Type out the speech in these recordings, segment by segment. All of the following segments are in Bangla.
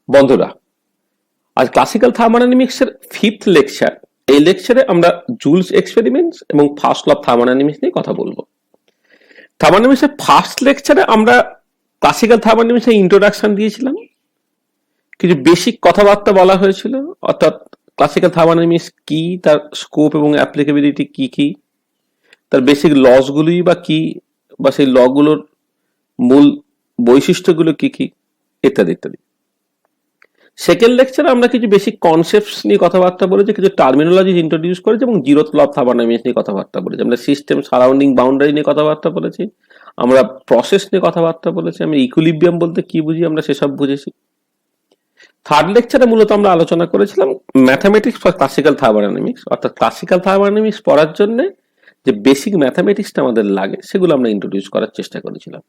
বন্ধুরা, আজ ক্লাসিক্যাল থার্মোডাইনামিক্স এর ফিফথ লেকচার। এই লেকচারে আমরা জুলস এক্সপেরিমেন্টস এবং ফার্স্ট ল অফ থার্মোডাইনামিক্স নিয়ে কথা বলবো। থার্মোডাইনামিক্স এর ফার্স্ট লেকচারে আমরা ক্লাসিক্যাল থার্মোডাইনামিক্স এর ইন্ট্রোডাকশন দিয়েছিলাম, কিছু বেসিক কথাবার্তা বলা হয়েছিল, অর্থাৎ ক্লাসিক্যাল থার্মোডাইনামিক্স কি, তার স্কোপ এবং অ্যাপ্লিকেবিলিটি কি কি, তার বেসিক লস গুলোই বা কি, বা সেই ল গুলোর মূল বৈশিষ্ট্যগুলো কি কি, ইত্যাদি ইত্যাদি। সেকেন্ড লেকচারে আমরা কিছু বেসিক কনসেপ্টস নিয়ে কথাবার্তা বলেছি, কিছু টার্মিনোলজি ইন্ট্রোডিউস করেছি এবং জিরোথ ল অফ থার্মোডাইনামিক্স নিয়ে কথাবার্তা বলেছি। আমরা সিস্টেম, সারাউন্ডিং, বাউন্ডারি নিয়ে কথাবার্তা বলেছি, আমরা প্রসেস নিয়ে কথাবার্তা বলেছি, আমরা ইকুইলিব্রিয়াম বলতে কি বুঝি আমরা সেসব বুঝেছি। থার্ড লেকচারে মূলত আমরা আলোচনা করেছিলাম ম্যাথামেটিক্স ফর ক্লাসিক্যাল থার্মোডাইনামিক্স, অর্থাৎ ক্লাসিক্যাল থার্মোডাইনামিক্স পড়ার জন্য যে বেসিক ম্যাথামেটিক্সটা আমাদের লাগে সেগুলো আমরা ইন্ট্রোডিউস করার চেষ্টা করেছিলাম।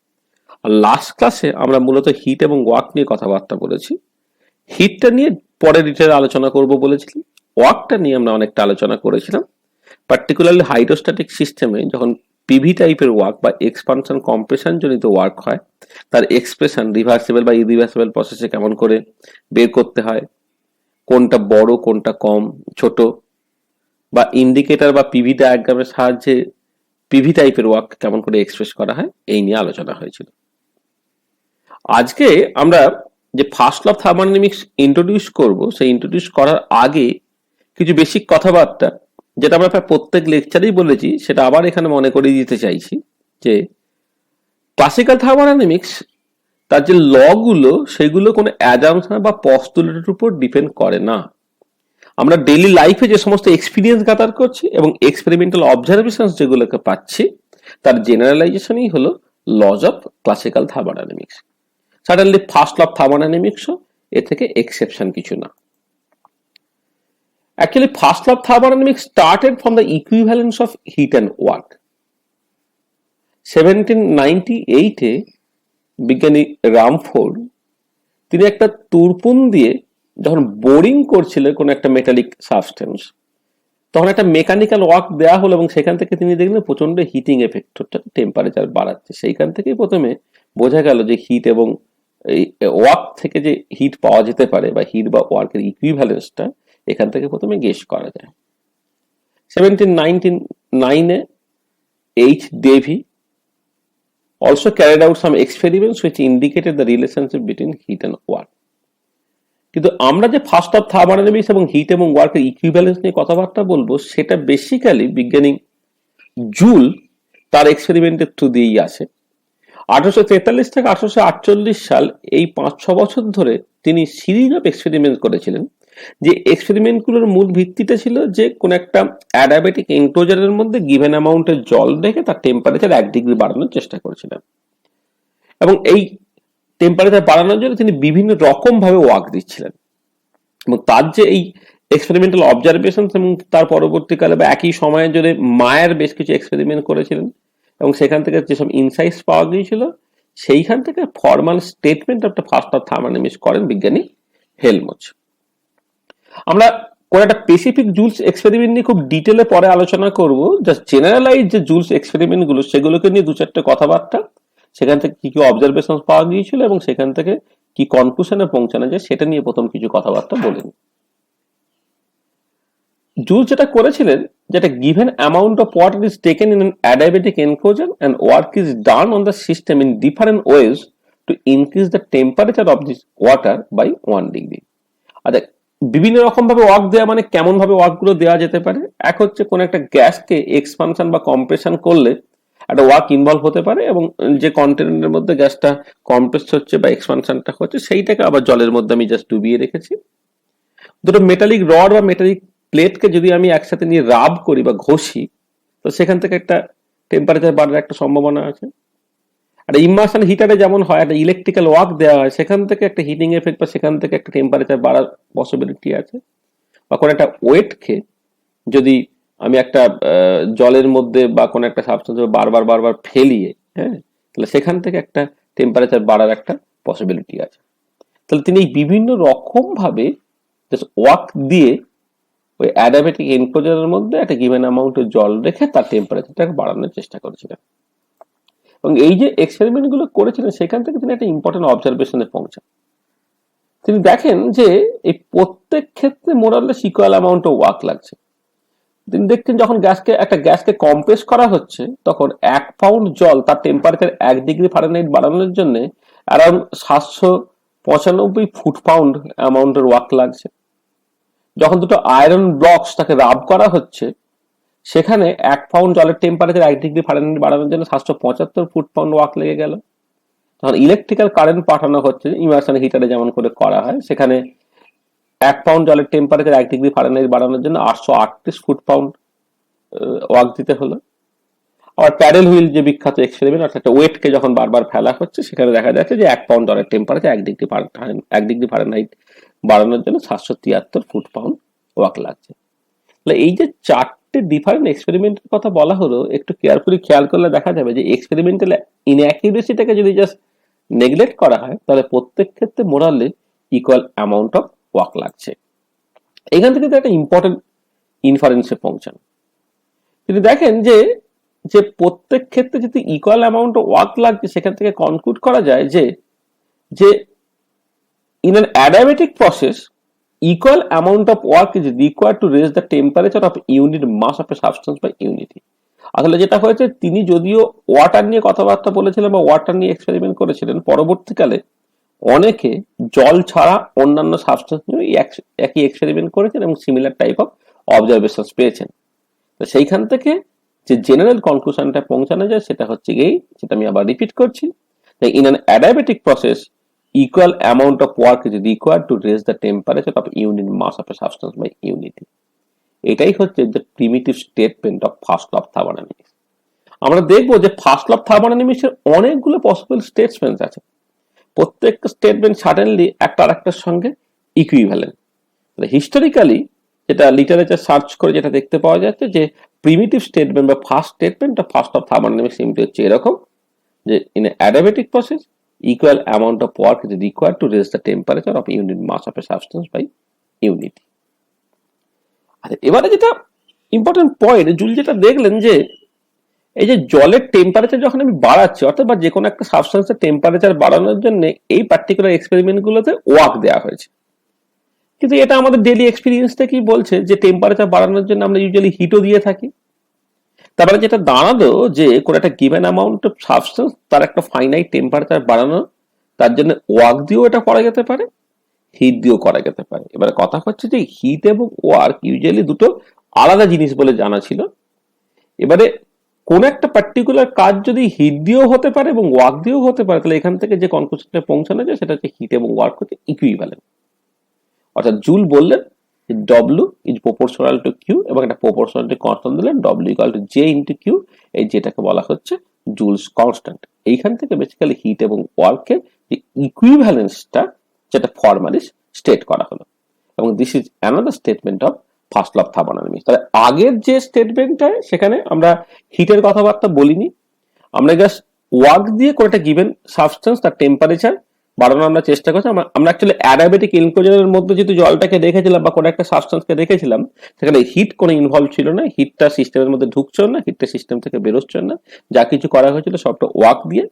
আর লাস্ট ক্লাসে আমরা মূলত হিট এবং ওয়ার্ক নিয়ে কথাবার্তা বলেছি। হিটটা নিয়ে পরে ডিটেইল আলোচনা করব বলেছিলাম, ওয়ার্কটা নিয়ে আমরা অনেকটা আলোচনা করেছিলাম। পার্টিকুলারলি হাইড্রোস্ট্যাটিক সিস্টেমে যখন পিভি টাইপের ওয়ার্ক বা এক্সপানশন কম্প্রেশন জনিত ওয়ার্ক হয়, তার এক্সপ্রেশন রিভার্সিবল বা ইরিভার্সিবল প্রসেসে কেমন করে বের করতে হয়, কোনটা বড় কোনটা কম ছোট, বা ইন্ডিকেটর বা পিভি ডায়াগ্রামের সাহায্যে পিভি টাইপের ওয়ার্ক কেমন করে এক্সপ্রেস করা হয়, এই নিয়ে আলোচনা হয়েছিল। আজকে আমরা যে first law of thermodynamics introduce করব, সেই ইন্ট্রোডিউস করার আগে কিছু বেসিক কথাবার্তা, যেটা আমরা প্রায় প্রত্যেক লেকচারেই বলেছি, সেটা আবার এখানে মনে করিয়ে দিতে চাইছি যে ক্লাসিক্যাল থার্মোডাইনামিক্স তার যে ল গুলো, সেগুলো কোনো অ্যাজাম্পশন বা পস্তুলেটের উপর ডিপেন্ড করে না। আমরা ডেইলি লাইফে যে সমস্ত এক্সপিরিয়েন্স গ্যাদার করছি এবং এক্সপেরিমেন্টাল অবজারভেশন যেগুলোকে পাচ্ছি, তার জেনারেলাইজেশনই হলো laws of classical thermodynamics. Suddenly first law of থার্মোডাইনামিক্সও এ থেকে এক্সেপশন কিছু না। Actually, first law of thermodynamics started from the equivalence of heat and work. 1798 বিজ্ঞানী রামফোর্ড তিনি একটা তুরপুন দিয়ে যখন বোরিং করছিলেন কোন একটা মেটালিক সাবস্টেন্স, তখন একটা মেকানিক্যাল ওয়ার্ক দেওয়া হলো এবং সেখান থেকে তিনি দেখলেন প্রচন্ড হিটিং এফেক্ট হচ্ছে, টেম্পারেচার বাড়াচ্ছে। সেইখান থেকেই প্রথমে বোঝা গেল যে হিট এবং এই ওয়ার্ক থেকে যে হিট পাওয়া যেতে পারে বা হিট বা ওয়ার্কের ইকুইভ্যালেন্সটা এখান থেকে প্রথমে গেস করা যায়। 1799 H. Davy also carried out some experiments which indicated the relationship between heat and work. কিন্তু আমরা যে ফার্স্ট অফ থার্মোডাইনামিক্স এবং হিট এবং ওয়ার্কের ইকুইভ্যালেন্স নিয়ে কথাবার্তা বলবো, সেটা বেসিক্যালি বিজ্ঞানী জুল তার এক্সপেরিমেন্টের থ্রু দিয়েই আসে। 1843 থেকে 1848 সাল, এই 5-6 বছর ধরে তিনি সিরিজ অফ এক্সপেরিমেন্ট করেছিলেন। যে এক্সপেরিমেন্টগুলোর মূল ভিত্তিটা ছিল যে কোন একটা অ্যাডাবেটিক এনক্লোজারের মধ্যে গিভেন অ্যামাউন্টের জল রেখে তার টেম্পারেচার 1 ডিগ্রি বাড়ানোর চেষ্টা করেছিলেন, এবং এই টেম্পারেচার বাড়ানোর জন্য তিনি বিভিন্ন রকম ভাবে ওয়ার্ক দিচ্ছিলেন। এবং তার যে এই এক্সপেরিমেন্টাল অবজারভেশন এবং তার পরবর্তীকালে বা একই সময়ের জন্য মায়ের বেশ কিছু এক্সপেরিমেন্ট করেছিলেন, এবং সেখান থেকে যেসব ইনসাইটস পাওয়া গিয়েছিল, সেইখান থেকে formal statement of the first of thermodynamics করেন বিজ্ঞানী হেলমচ। আমরা কোন একটা স্পেসিফিক জুলস এক্সপেরিমেন্ট নিয়ে খুব ডিটেলে পরে আলোচনা করব। জাস্ট জেনারেলাইজ যে জুলস এক্সপেরিমেন্ট গুলো, সেগুলোকে নিয়ে 2-4টে কথাবার্তা, সেখান থেকে কি কি অবজারভেশন পাওয়া গিয়েছিল এবং সেখান থেকে কি কনক্লুশনে পৌঁছানো যায়, সেটা নিয়ে প্রথম কিছু কথাবার্তা বলেন। জুলস যেটা করেছিলেন, যেটা given amount of water is taken in an adiabatic enclosure and work is done on the system in different ways to increase the temperature of this water by 1 degree. আচ্ছা, বিভিন্ন রকম ভাবে ওয়ার্ক দেওয়া মানে কেমন ভাবে ওয়ার্ক গুলো দেওয়া যেতে পারে? এক হচ্ছে কোন একটা গ্যাসকে এক্সপানশন বা কম্প্রেশন করলে একটা ওয়ার্ক ইনভলভ হতে পারে, এবং যে কন্টেনারের মধ্যে গ্যাসটা কম্প্রেস হচ্ছে বা এক্সপানশনটা হচ্ছে, সেইটাকে আবার জলের মধ্যে আমি জাস্ট ডুবিয়ে রেখেছি। দুটো মেটালিক রড বা মেটালিক প্লেটকে যদি আমি একসাথে নিয়ে রাব করি বা ঘষি, তো সেখান থেকে একটা টেম্পারেচার বাড়ার একটা সম্ভাবনা আছে। আর ইমার্শন হিটারে যেমন হয়, একটা ইলেকট্রিক্যাল ওয়ার্ক দেওয়া হয়, সেখান থেকে একটা হিটিং এফেক্ট বা সেখান থেকে একটা টেম্পারেচার বাড়ার পসিবিলিটি আছে। বা কোনো একটা ওয়েটকে যদি আমি একটা জলের মধ্যে বা কোনো একটা সাবস্টেন্স বারবার বারবার ফেলিয়ে, হ্যাঁ, তাহলে সেখান থেকে একটা টেম্পারেচার বাড়ার একটা পসিবিলিটি আছে। তাহলে তিনি এই বিভিন্ন রকম ভাবে ওয়ার্ক দিয়ে ওই অ্যাডাবেটিক এনক্লোজারের মধ্যে একটা গিভেন অ্যামাউন্টের জল রেখে তার টেম্পারেচারটাকে বাড়ানোর চেষ্টা করেছিলেন। এবং এই যে এক্সপেরিমেন্ট গুলো করেছিলেন, সেখান থেকে তিনি একটা ইম্পর্টেন্ট অবজারভেশনে পৌঁছান। তিনি দেখেন যে এই প্রত্যেক ক্ষেত্রে মোরালেস ইকুয়াল অ্যামাউন্ট অফ ওয়ার্ক লাগছে। তিনি দেখছেন যখন একটা গ্যাসকে কম্প্রেস করা হচ্ছে তখন 1 পাউন্ড জল তার টেম্পারেচার 1 ডিগ্রি ফারেনহাইট বাড়ানোর জন্য অ্যারাউন্ড 795 ফুট পাউন্ড অ্যামাউন্টের ওয়ার্ক লাগছে। যখন দুটো আয়রন ব্লকস তাকে রাব করা হচ্ছে সেখানে 1 পাউন্ড জলের টেম্পারেচার 1 ডিগ্রি ফারেনহাইট বাড়ানোর জন্য 775 ফুট পাউন্ড ওয়ার্ক লেগে গেল। যখন ইলেকট্রিক্যাল কারেন্ট পাঠানো হচ্ছে ইমার্শন হিটারে যেমন করে করা হয় সেখানে 1 পাউন্ড জলের টেম্পারেচার 1 ডিগ্রি ফারেনহাইট বাড়ানোর জন্য 838 ফুট পাউন্ড ওয়ার্ক দিতে হলো। আবার প্যাডেল হুইল যে বিখ্যাত এক্সপেরিমেন্ট, অর্থাৎ একটা ওয়েটকে যখন বারবার ফেলা হচ্ছে সেখানে দেখা যাচ্ছে যে 1 পাউন্ড জলের টেম্পারেচার 1 ডিগ্রি ফারেনহাইট বাড়ানোর জন্য 773 ফুট পাউন্ড ওয়ার্ক লাগছে। তাহলে এই যে 4টে ডিফারেন্ট এক্সপেরিমেন্টের কথা বলা হলো, একটু কেয়ারফুলি খেয়াল করলে দেখা যাবে যে এক্সপেরিমেন্টাল ইনঅ্যাকিউরেসিটাকে যদি জাস্ট নেগলেক্ট করা হয় তাহলে প্রত্যেক ক্ষেত্রে মোরালে ইকুয়াল অ্যামাউন্ট অফ ওয়ার্ক লাগছে। এখান থেকে একটা ইম্পর্টেন্ট ইনফারেন্সে পৌঁছান। তিনি দেখেন যে যে প্রত্যেক ক্ষেত্রে যদি ইকুয়াল অ্যামাউন্ট অফ ওয়ার্ক লাগছে সেখান থেকে কনক্লুড করা যায় যে যে in an adiabatic process equal amount of work is required to raise the temperature of unit mass of a substance by unity। আসলে যেটা হয়েছে, তিনি যদিও ওয়াটার নিয়ে কথাবার্তা বলেছিলেন বা ওয়াটার নিয়ে এক্সপেরিমেন্ট করেছিলেন, পরবর্তীকালে অনেকে জল ছাড়া অন্যান্য সাবস্টেন্স নিয়ে একই এক্সপেরিমেন্ট করেছেন এবং সিমিলার টাইপ অফ অবজারভেশন পেয়েছেন। তো সেইখান থেকে যে জেনারেল কনক্লুশনটা পৌঁছানো যায় সেটা হচ্ছে এই, যেটা আমি আবার রিপিট করছি, in an adiabatic process equal amount of work is required to raise the temperature of unit mass of a substance by unity। এটাই হচ্ছে যে primitive statement of first law of thermodynamics. আমরা দেখব যে ফার্স্ট ল অফ থার্মোডাইনামিক্স এর অনেকগুলো পসিবল স্টেটমেন্ট আছে, প্রত্যেকটা স্টেটমেন্ট সাডেনলি একটা আরেকটার সঙ্গে ইকুইভ্যালেন্ট। হিস্টোরিক্যালি যেটা লিটারেচার সার্চ করে যেটা দেখতে পাওয়া যাচ্ছে যে প্রিমিটিভ স্টেটমেন্ট বা first statement of first law of thermodynamics simply হচ্ছে এরকম যে in a adiabatic process equal amount of work is required to raise the temperature of unit mass of a substance by unity। এবারে যেটা ইম্পর্টেন্ট পয়েন্ট, জুল যেটা দেখলেন যে এই যে জলের টেম্পারেচার যখন আমি বাড়াচ্ছি, অর্থাৎ বা যে কোনো একটা সাবস্টেন্সের টেম্পারেচার বাড়ানোর জন্য এই পার্টিকুলার এক্সপেরিমেন্ট গুলোতে ওয়ার্ক দেওয়া হয়েছে, কিন্তু এটা আমাদের ডেইলি এক্সপিরিয়েন্সটা কি বলছে যে টেম্পারেচার বাড়ানোর জন্য আমরা ইউজুয়ালি হিটও দিয়ে থাকি। তারপরে যেটা দাঁড়ালো যে কোনো একটা গিভেন অ্যামাউন্ট অফ সাবস্টেন্স তার একটা ফাইনাইট টেম্পারেচার বাড়ানো, তার জন্য ওয়ার্ক দিয়েও এটা করা যেতে পারে, হিট দিয়েও করা যেতে পারে। এবারে কথা হচ্ছে যে হিট এবং ওয়ার্ক ইউজুয়ালি দুটো আলাদা জিনিস বলে জানা ছিল। এবারে কোন একটা পার্টিকুলার কাজ যদি হিট দিয়েও হতে পারে এবং ওয়ার্ক দিয়েও হতে পারে, তাহলে এখান থেকে যে কনক্লুশনে পৌঁছানো যায় সেটা হচ্ছে হিট এবং ওয়ার্ক হচ্ছে ইকুইভ্যালেন্ট। অর্থাৎ জুল বললেন W is proportional to Q এবং একটা প্রপোর্শনালিটি কনস্ট্যান্ট দিলেন W equal to J into Q, এই যেটাকে বলা হচ্ছে জুলস কনস্ট্যান্ট। এইখান থেকে বেসিক্যালি হিট এবং ওয়ার্কের যে ইকুইভ্যালেন্সটা যেটা ফর্মালি স্টেট করা হলো, এবং this is another statement of first law of thermodynamics. তাহলে আগের যে স্টেটমেন্টটা সেখানে আমরা হিটের কথাবার্তা বলিনি, আমরা জাস্ট ওয়ার্ক দিয়ে কোনো একটা গিভেন সাবস্টেন্স তার টেম্পারেচার বাড়ানোর আমরা চেষ্টা করছি। আমরা অ্যাকচুয়ালি অ্যাডাবেটিক এনক্লোজারের মধ্যে যদি জলটাকে রেখেছিলাম বা কোনো একটা সাবস্টেন্সকে রেখেছিলাম, সেখানে হিট কোনো ইনভলভ ছিল না, হিটটা সিস্টেমের মধ্যে ঢুকছিল না, হিটটা সিস্টেম থেকে বেরোচ্ছিল না, যা কিছু করা হয়েছিল সবটা ওয়ার্ক দিয়ে।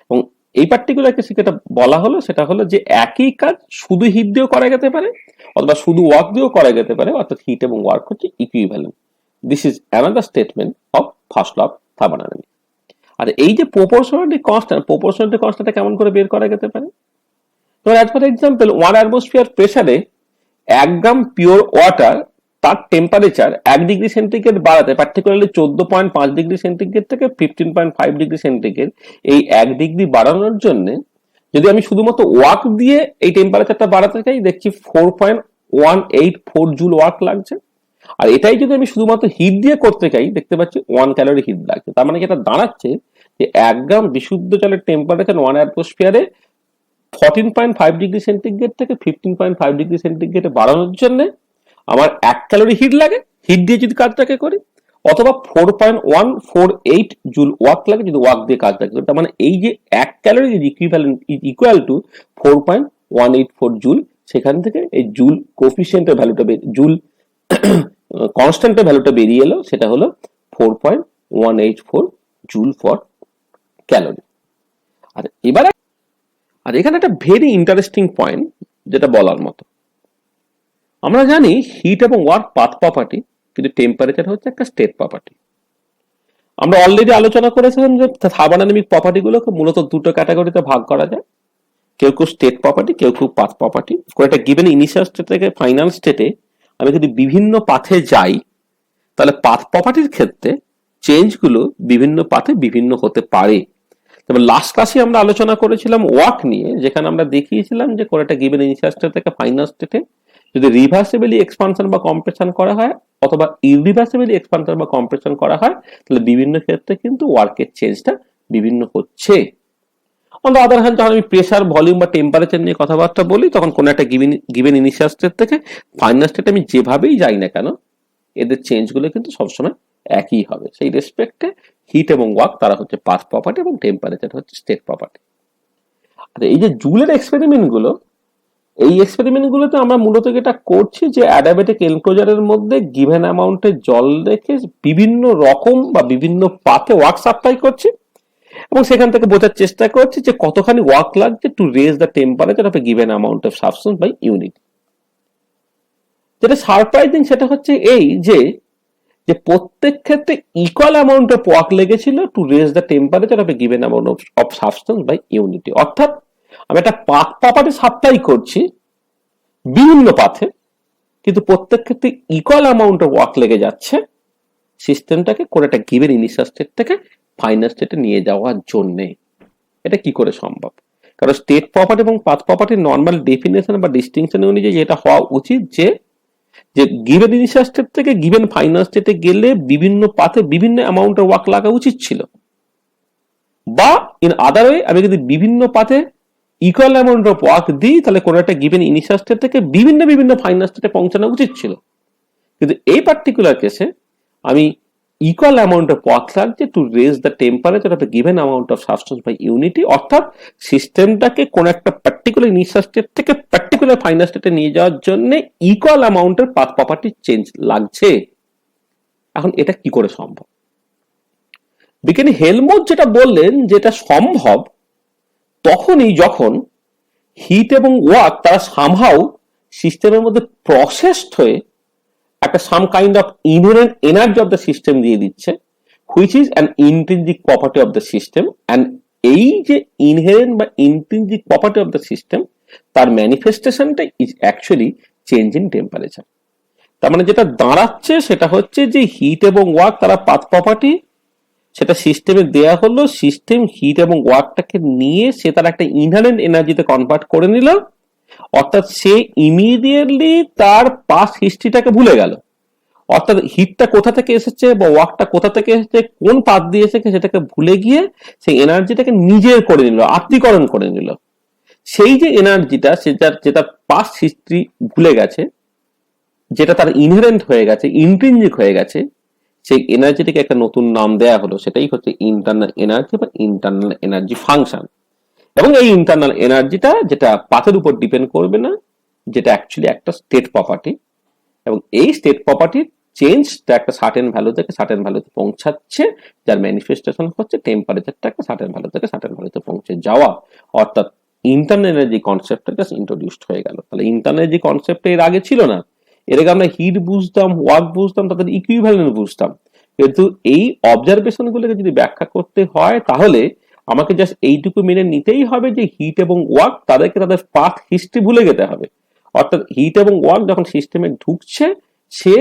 এবং এই পার্টিকুলার কেসে যেটা বলা হলো সেটা হলো যে একই কাজ শুধু হিট দিয়েও করা যেতে পারে অথবা শুধু ওয়ার্ক দিয়েও করা যেতে পারে, অর্থাৎ হিট এবং ওয়ার্ক হচ্ছে equivalent. This is another statement of first law of thermodynamics. আর এই যে প্রপোর্শনালিটি কনস্ট্যান্ট কেমন করে বের করা যেতে পারে? তো অ্যাজ ফর এক্সাম্পল 1 অ্যাটমসফিয়ার প্রেসারে 1 গ্রাম পিওর ওয়াটার তার টেম্পারেচার 1 ডিগ্রি সেন্টিগ্রেড বাড়াতে, পার্টিকুলারলি 14.5 ডিগ্রি সেন্টিগ্রেড থেকে 15.5 ডিগ্রি সেন্টিগ্রেড, এই 1 ডিগ্রি বাড়ানোর জন্য যদি আমি শুধুমাত্র ওয়ার্ক দিয়ে এই টেম্পারেচারটা বাড়াতে চাই, দেখছি 4.184 জুল ওয়ার্ক লাগছে। আর এটাই যদি আমি শুধুমাত্র হিট দিয়ে করতে চাই, দেখতে পাচ্ছি 1 ক্যালোরি হিট লাগছে। তার মানে যেটা দাঁড়াচ্ছে যে 1 গ্রাম বিশুদ্ধ জলের টেম্পারেচার 1 অ্যাটমসফিয়ারে 14.5 ডিগ্রি সেন্টিগ্রেড থেকে 15.5 ডিগ্রি সেন্টিগ্রেডে বাড়ানোর জন্য আমার 1 ক্যালোরি হিট লাগে হিট দিয়ে যদি কাজটাকে করি, অথবা 4.148 জুল ওয়ার্ক লাগে যদি ওয়ার্ক দিয়ে কাজটাকে করি। তার মানে এই যে 1 ক্যালোরি ইকুয়াল টু 4.184 জুল, সেখান থেকে এই জুল কোফিসিয়েন্টের ভ্যালুটা জুল কনস্ট্যান্টের ভ্যালুটা বেরিয়ে এলো, সেটা হলো 4.184 জুল ফর ক্যালোরি। আর এখানে একটা ভেরি ইন্টারেস্টিং পয়েন্ট, যেটা বলার মতো। আমরা জানি হিট এবং ওয়ার্ক পাথ প্রপার্টি, কিন্তু টেম্পারেচার হচ্ছে একটা স্টেট প্রপার্টি। আমরা অলরেডি আলোচনা করেছিলাম যে থার্মোডাইনামিক প্রপার্টি গুলোকে মূলত দুটো ক্যাটাগরিতে ভাগ করা যায়, কেউ কেউ স্টেট প্রপার্টি, কেউ কেউ পাথ প্রপার্টি। একটা গিভেন ইনিশিয়াল স্টেট থেকে ফাইনাল স্টেটে আমি যদি বিভিন্ন পাথে যাই, তাহলে পাথ প্রপার্টির ক্ষেত্রে চেঞ্জ গুলো বিভিন্ন পাথে বিভিন্ন হতে পারে। তবে লাস্ট ক্লাসে আমরা আলোচনা করেছিলাম ওয়ার্ক নিয়ে, যেখানে আমরা দেখিয়েছিলাম যে একটা গিভেন ইনিশিয়াল স্টেট থেকে ফাইনাল স্টেটে যদি রিভার্সিবলি এক্সপানশন বা কম্প্রেশন করা হয় অথবা ইরিভার্সিবলি এক্সপানশন বা কম্প্রেশন করা হয়, তাহলে বিভিন্ন ক্ষেত্রে কিন্তু ওয়ার্কের চেঞ্জটা বিভিন্ন হচ্ছে। অন দ্য আদার হ্যান্ড, যখন আমি প্রেসার, ভলিউম বা টেম্পারেচার নিয়ে কথাবার্তা বলি, তখন কোন একটা গিভেন ইনিশিয়াল স্টেট থেকে ফাইনাল স্টেটে আমি যেভাবেই যাই না কেন, এদের চেঞ্জ গুলো কিন্তু সবসময় একই হবে। সেই রেসপেক্টে হিট এবং ওয়ার্ক তারা হচ্ছে পাথ প্রপার্টি এবং টেম্পারেচার হচ্ছে স্টেট প্রপার্টি। আর এই যে জুলের এক্সপেরিমেন্ট গুলো, এই এক্সপেরিমেন্ট গুলোতে আমরা মূলত যেটা করছি যে অ্যাডাবেটিক এনক্লোজারের মধ্যে গিভেন অ্যামাউন্টের জল রেখে বিভিন্ন রকম বা বিভিন্ন পাথে ওয়ার্ক সাপ্লাই করছি এবং সেখান থেকে বোঝার চেষ্টা করছি যে কতখানি ওয়ার্ক লাগছে to raise the temperature of a given amount of substance by unit. যেটা সারপ্রাইজিং সেটা হচ্ছে এই যে প্রত্যেক ক্ষেত্রে ইকুয়াল অ্যামাউন্ট অফ ওয়ার্ক লেগেছিল to raise the temperature of a given amount of substance by unity. অর্থাৎ আমি একটা পাথ প্রপার্টি সাপ্লাই করছি বিভিন্ন পাথে, কিন্তু প্রত্যেক ক্ষেত্রে ইকুয়াল অ্যামাউন্ট অফ ওয়ার্ক লেগে যাচ্ছে সিস্টেমটাকে কোন একটা গিভেন ইনিশিয়াল স্টেট থেকে ফাইনাল স্টেটে নিয়ে যাওয়ার জন্য। এটা কি করে সম্ভব? কারণ স্টেট প্রপার্টি এবং পাথ প্রপার্টির নর্মাল ডেফিনেশন বা ডিস্টিংশন অনুযায়ী যেটা হওয়া উচিত যে গিভেন ইনিশিয়াল স্টেট থেকে গিভেন ফাইনাল স্টেটে গেলে বিভিন্ন পাথে বিভিন্ন অ্যামাউন্ট অফ ওয়ার্ক লাগা উচিত ছিল, বা ইন আদার ওয়ে আমি যদি বিভিন্ন পাথে ইকুয়াল অ্যামাউন্ট অফ ওয়ার্ক দিই, তাহলে কোনো একটা গিভেন ইনিশিয়াল স্টেট থেকে বিভিন্ন বিভিন্ন ফাইনাল স্টেটে পৌঁছানো উচিত ছিল। কিন্তু এই পার্টিকুলার কেসে আমি ইকুয়াল অ্যামাউন্ট অফ ওয়ার্ক লাগছে to raise the temperature of a given amount of substance by unity. অর্থাৎ সিস্টেমটাকে কোন একটা পার্টিকুলার ইনিশিয়াল স্টেট থেকে পার্টিকুলার ফাইনাল স্টেটে নিয়ে যাওয়ার জন্য ইকুয়াল অ্যামাউন্টের পাথ প্রপার্টি চেঞ্জ লাগছে। এখন এটা কি করে সম্ভব? বিজ্ঞানী হেলমোথ যেটা বললেন যেটা সম্ভব তখনই যখন হিট এবং ওয়ার্ক তারা সামহাউ সিস্টেমের মধ্যে প্রসেসড হয়ে একটা some kind of inherent energy of the system দিয়ে দিচ্ছে, which is an intrinsic property of the system. And এই যে ইনহেরেন্ট বা intrinsic property of the system, তার ম্যানিফেস্টেশনটা is actually change in temperature. তার মানে যেটা দাঁড়াচ্ছে সেটা হচ্ছে যে হিট এবং ওয়ার্ক তারা পাথ প্রপার্টি, সেটা সিস্টেমে দেয়া হলো, সিস্টেম হিট এবং ওয়ার্কটাকে নিয়ে সে তার একটা ইনহেরেন্ট এনার্জিতে কনভার্ট করে নিল। অর্থাৎ সে ইমিডিয়েটলি তার পাস্ট হিস্ট্রিটাকে ভুলে গেল। অর্থাৎ হিটটা কোথা থেকে এসেছে বা ওয়ার্কটা কোথা থেকে এসেছে, কোন পাথ দিয়ে এসেছে সেটাকে ভুলে গিয়ে সেই এনার্জিটাকে নিজের করে নিল, আত্মীকরণ করে নিল। সেই যে এনার্জিটা যেটা পাস্ট হিস্ট্রি ভুলে গেছে, যেটা তার ইনহেরেন্ট হয়ে গেছে, ইন্ট্রিনজিক হয়ে গেছে, সেই এনার্জিটাকে একটা নতুন নাম দেয়া হলো, সেটাই হচ্ছে ইন্টারনাল এনার্জি বা ইন্টারনাল এনার্জি ফাংশন। এবং এই ইন্টারনাল এনার্জিটা যেটা পাথের উপর ডিপেন্ড করবে না, যেটা অ্যাকচুয়ালি একটা স্টেট প্রপার্টি, এবং এই স্টেট প্রপার্টির চেঞ্জটা একটা সার্টেন ভ্যালু থেকে সার্টেন ভ্যালুতে পৌঁছাচ্ছে, যার ম্যানিফেস্টেশন হচ্ছে টেম্পারেচারটা একটা সার্টেন ভ্যালু থেকে সার্টেন ভ্যালুতে পৌঁছে যাওয়া। অর্থাৎ ইন্টারনাল এনার্জি কনসেপ্টটা জাস্ট ইন্ট্রোডিউসড হয়ে গেল। তাহলে ইন্টারনাল এনার্জি কনসেপ্টটা এর আগে ছিল না। এর আগে আমরা হিট বুঝতাম, ওয়ার্ক বুঝতাম, তাদের ইকুইভ্যালেন্ট বুঝতাম। কিন্তু এই অবজারভেশন গুলোকে যদি ব্যাখ্যা করতে হয়, তাহলে আমাকে জাস্ট এইটুকু মেনে নিতেই হবে যে হিট এবং ওয়ার্ক তাদেরকে তাদের পাথ হিস্ট্রি ভুলে যেতে হবে। অর্থাৎ হিট এবং ওয়ার্ক যখন সিস্টেমে ঢুকছে, সে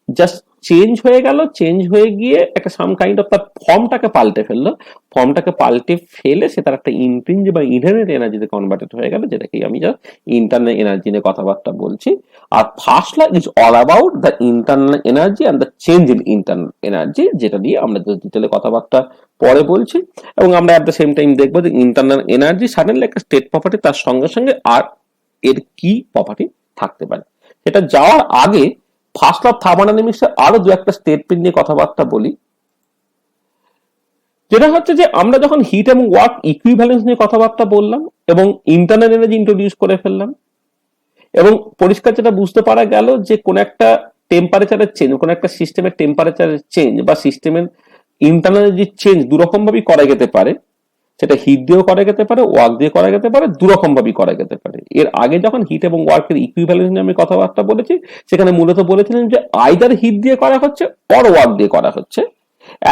জাস্ট চেঞ্জ হয়ে গেল, চেঞ্জ হয়ে গিয়ে একটা সাম কাইন্ড অফ তার ফর্মটাকে পাল্টে ফেললো, ফর্মটাকে পাল্টে ফেলে সে তার একটা ইনপ্রিঞ্জ বা ইনহেরেন্ট এনার্জিতে কনভার্টেড হয়ে গেল, যেটাকে আমি জাস্ট ইন্টারনাল এনার্জি নিয়ে কথাবার্তা বলছি। আর first law is all about the internal energy and the change in internal energy, যেটা নিয়ে আমরা ডিটেলে কথাবার্তা পরে বলছি। এবং আমরা অ্যাট দ্য সেম টাইম দেখবো যে ইন্টারনাল এনার্জি সাডেনলি একটা স্টেট প্রপার্টি, তার সঙ্গে সঙ্গে আর এর কি প্রপার্টি থাকতে পারে। সেটা যাওয়ার আগে ফার্স্ট ল অফ থার্মোডাইনামিক্সের আরো দু একটা স্টেটমেন্ট নিয়ে কথাবার্তা বলি, যেটা হচ্ছে যে আমরা যখন হিট এবং ওয়ার্ক ইকুইভ্যালেন্স নিয়ে কথাবার্তা বললাম এবং ইন্টারনাল এনার্জি ইন্ট্রোডিউস করে ফেললাম, এবং পরিষ্কার যেটা বুঝতে পারা গেল যে কোন একটা টেম্পারেচারের চেঞ্জ, কোন একটা সিস্টেমের টেম্পারেচারের চেঞ্জ বা সিস্টেমের ইন্টারনাল এনার্জি চেঞ্জ দুরকম ভাবেই করা যেতে পারে। সেটা হিট দিয়েও করা যেতে পারে, ওয়ার্ক দিয়ে করা যেতে পারে, দুরকম ভাবেই করা যেতে পারে। এর আগে যখন হিট এবং ওয়ার্কের ইকুইভ্যালেন্স নিয়ে আমি কথাবার্তা বলেছি, সেখানে মূলত বলেছিলেন যে আইদার হিট দিয়ে করা হচ্ছে অর ওয়ার্ক দিয়ে করা হচ্ছে।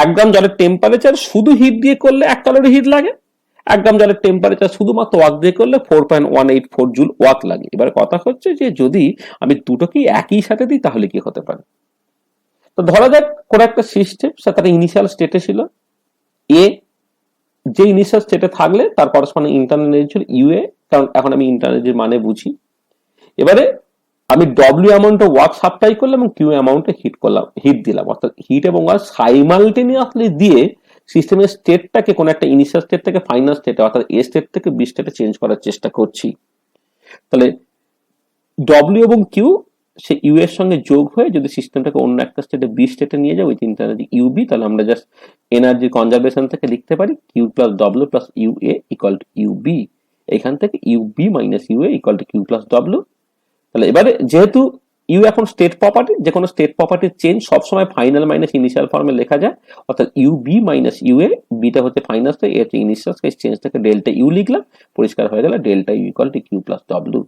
1 গ্রাম জলের টেম্পারেচার শুধু হিট দিয়ে করলে 1 ক্যালোরি হিট লাগে, 1 গ্রাম জলের টেম্পারেচার শুধুমাত্র ওয়ার্ক দিয়ে করলে 4.184 জুল ওয়ার্ক লাগে। এবার কথা হচ্ছে যে যদি আমি দুটোকেই একই সাথে দিই তাহলে কি হতে পারে। তো ধরা যাক কোন একটা সিস্টেম তার ইনিশিয়াল স্টেটে ছিল এ, যে ইনিশিয়াল স্টেটে থাকলে তার করসপন্ডিং ইন্টারনাল এনার্জি ছিল ইউএ, কারণ এখন আমি ইন্টারনাল এনার্জির মানে বুঝি। এবারে আমি ডব্লিউ অ্যামাউন্ট ওয়ার্ক সাপ্লাই করলাম এবং কিউ অ্যামাউন্টে হিট দিলাম, অর্থাৎ হিট এবং ওয়ার্ক সাইমালটেনিয়াসলি দিয়ে সিস্টেমের স্টেটটাকে কোন একটা ইনিশিয়াল স্টেট থেকে ফাইনাল স্টেটে, অর্থাৎ এ স্টেট থেকে বি স্টেটে চেঞ্জ করার চেষ্টা করছি। তাহলে ডব্লিউ এবং কিউ সে ইউ এর সঙ্গে যোগ হয়ে যদি সিস্টেমটাকে অন্য একটা স্টেটে বি স্টেটে নিয়ে যায় উইথ ইন্টারনাল ইউবি, তাহলে আমরা জাস্ট এনার্জি কনজারভেশন থেকে লিখতে পারি Q plus W plus U A equal to UB. এখান থেকে UB minus U A equal to Q plus W. তাহলে এবারে যেহেতু ইউ এখন স্টেট প্রপার্টি, যে কোনো স্টেট প্রপার্টির চেঞ্জ সবসময় ফাইনাল মাইনাস ইনিশিয়াল ফর্মে লেখা যায়, অর্থাৎ U B minus U A, বিটা হচ্ছে ফাইনাল স্টেট, এ হচ্ছে ইনিশিয়াল স্টেট, চেঞ্জটাকে ডেল্টা ইউ লিখলাম, পরিষ্কার হয়ে গেল delta U equal to Q plus W.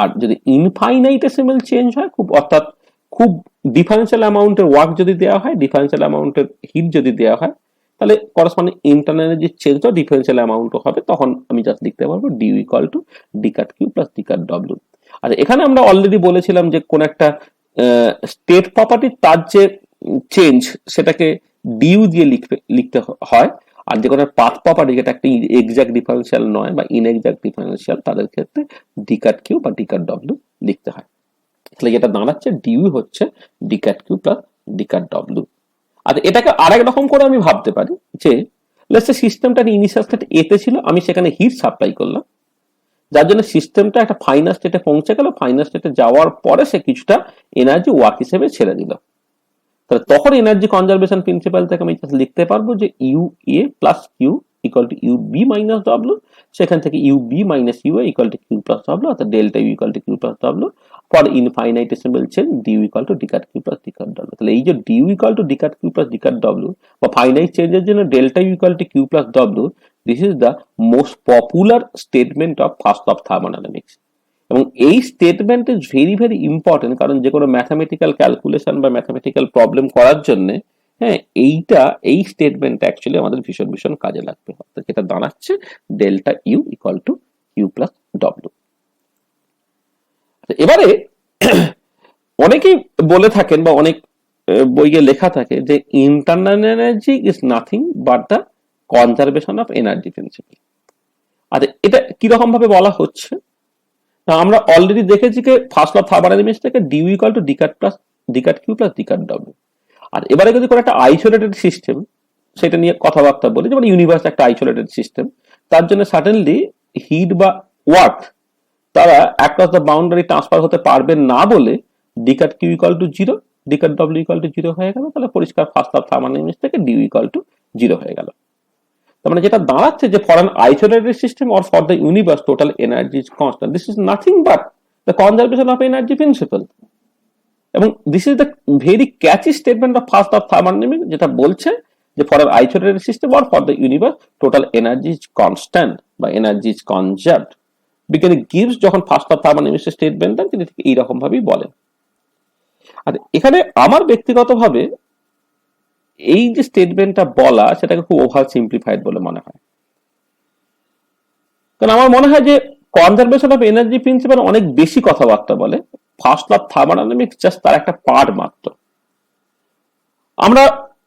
আর যদি ইনফাইনাইটেসিমাল চেঞ্জ হয়, অর্থাৎ খুব ডিফারেন্সিয়াল অ্যামাউন্টের ওয়ার্ক যদি দেওয়া হয়, ডিফারেন্সিয়াল অ্যামাউন্টের হিট যদি দেওয়া হয়, তাহলে করসপন্ডিং ইন্টারনাল এনার্জি চেঞ্জটা ডিফারেন্সিয়াল অ্যামাউন্টও হবে, তখন আমি জাস্ট লিখতে পারবো DU equal to D cut Q plus D cut W. আচ্ছা, এখানে আমরা অলরেডি বলেছিলাম যে কোন একটা স্টেট প্রপার্টি তার যে চেঞ্জ সেটাকে ডিউ দিয়ে লিখতে হয়, আর যে কোনো পাথ প্রপার্টি যেটা একটা এক্সাক্ট ডিফারেন্সিয়াল নয় বা ইনএক্সাক্ট ডিফারেন্সিয়াল, তাদের ক্ষেত্রে ডি কাট কিউ বা ডি কাট ডব্লিউ লিখতে হয়। তাহলে যেটা দাঁড়াচ্ছে ডিউ হচ্ছে D cut Q plus D cut W. আর এটাকে আরেক রকম করে আমি ভাবতে পারি যে লেটস সে সিস্টেমটা ইনিশিয়াল স্টেট এ তে ছিল, আমি সেখানে হিট সাপ্লাই করলাম, যার জন্য সিস্টেমটা একটা ফাইনাল স্টেটে পৌঁছে গেল, ফাইনাল স্টেটে যাওয়ার পরে সে কিছুটা এনার্জি ওয়ার্ক হিসেবে ছেড়ে দিল। তাহলে তখন এনার্জি কনজারভেশন প্রিন্সিপাল থেকে আমি লিখতে পারবো যে U A plus Q equal to U B minus W, সেখান থেকে U B minus U A equal to Q plus W, অর্থাৎ delta U equal to Q plus W for infinitesimal change dU equal to D cut Q plus D cut W. তাহলে এই যে dU equal to D cut Q plus D cut W বা ফাইনাইট চেঞ্জের জন্য delta U equal to Q plus W, this is the most popular statement of first law of thermodynamics. এবং এই statement is very very important, কারণ যে কোনো ম্যাথামেটিক্যাল ক্যালকুলেশন বা ম্যাথামেটিক্যাল প্রবলেম করার জন্য হ্যাঁ এই স্টেটমেন্টটা অ্যাকচুয়ালি আমাদের ভীষণ ভীষণ কাজে লাগবে। অর্থাৎ যেটা দাঁড়াচ্ছে delta U equal to Q plus W. এবারে অনেকেই বলে থাকেন বা অনেক বইয়ে লেখা থাকে যে internal energy is nothing but the conservation of energy principal. আচ্ছা, এটা কিরকম ভাবে বলা হচ্ছে? আমরা অলরেডি দেখেছি যে ফার্স্ট ল অফ থার্মোডাইনামিক্স থেকে due equal to D cut Q plus D cut W. আর এবারে যদি কোনো একটা আইসোলেটেড সিস্টেম সেটা নিয়ে কথাবার্তা বলি, যেমন ইউনিভার্স একটা আইসোলেটেড সিস্টেম, তার জন্য সাডেনলি হিট বা ওয়ার্ক তারা অ্যাক্রস দ্য বাউন্ডারি ট্রান্সফার হতে পারবে না বলে D cut Q equal to zero, D cut W equal to zero হয়ে গেল। তাহলে পরিষ্কার ফার্স্ট ল অফ থার্মোডাইনামিক্স থেকে ডিউ ইকুয়াল টু জিরো হয়ে গেল। তার মানে যেটা দাঁড়াচ্ছে যে for an isolated system or for the universe total energy is constant, this is nothing but the conservation of energy principal. এবং this is the very catchy statement of first of thermodynamics, যেটা বলছে যে for an isolated system or for the universe total energy is constant বা এনার্জি ইজ কনজার্ভড। বিজ্ঞানী গিভস যখন ফার্স্ট অফ থার্মোডাইনামিক্স স্টেটমেন্ট দেন, তিনি ঠিক এইরকম ভাবেই বলেন। আর এখানে আমার ব্যক্তিগতভাবে এই যে স্টেটমেন্টটা বলা, সেটাকে খুব ওভার সিম্পলিফাইড বলে মনে হয়। কারণ আমার মনে হয় যে কনজারভেশন অফ এনার্জি প্রিন্সিপাল অনেক বেশি কথাবার্তা বলে, first law of thermodynamics just তার একটা পার্ট মাত্র। আমরা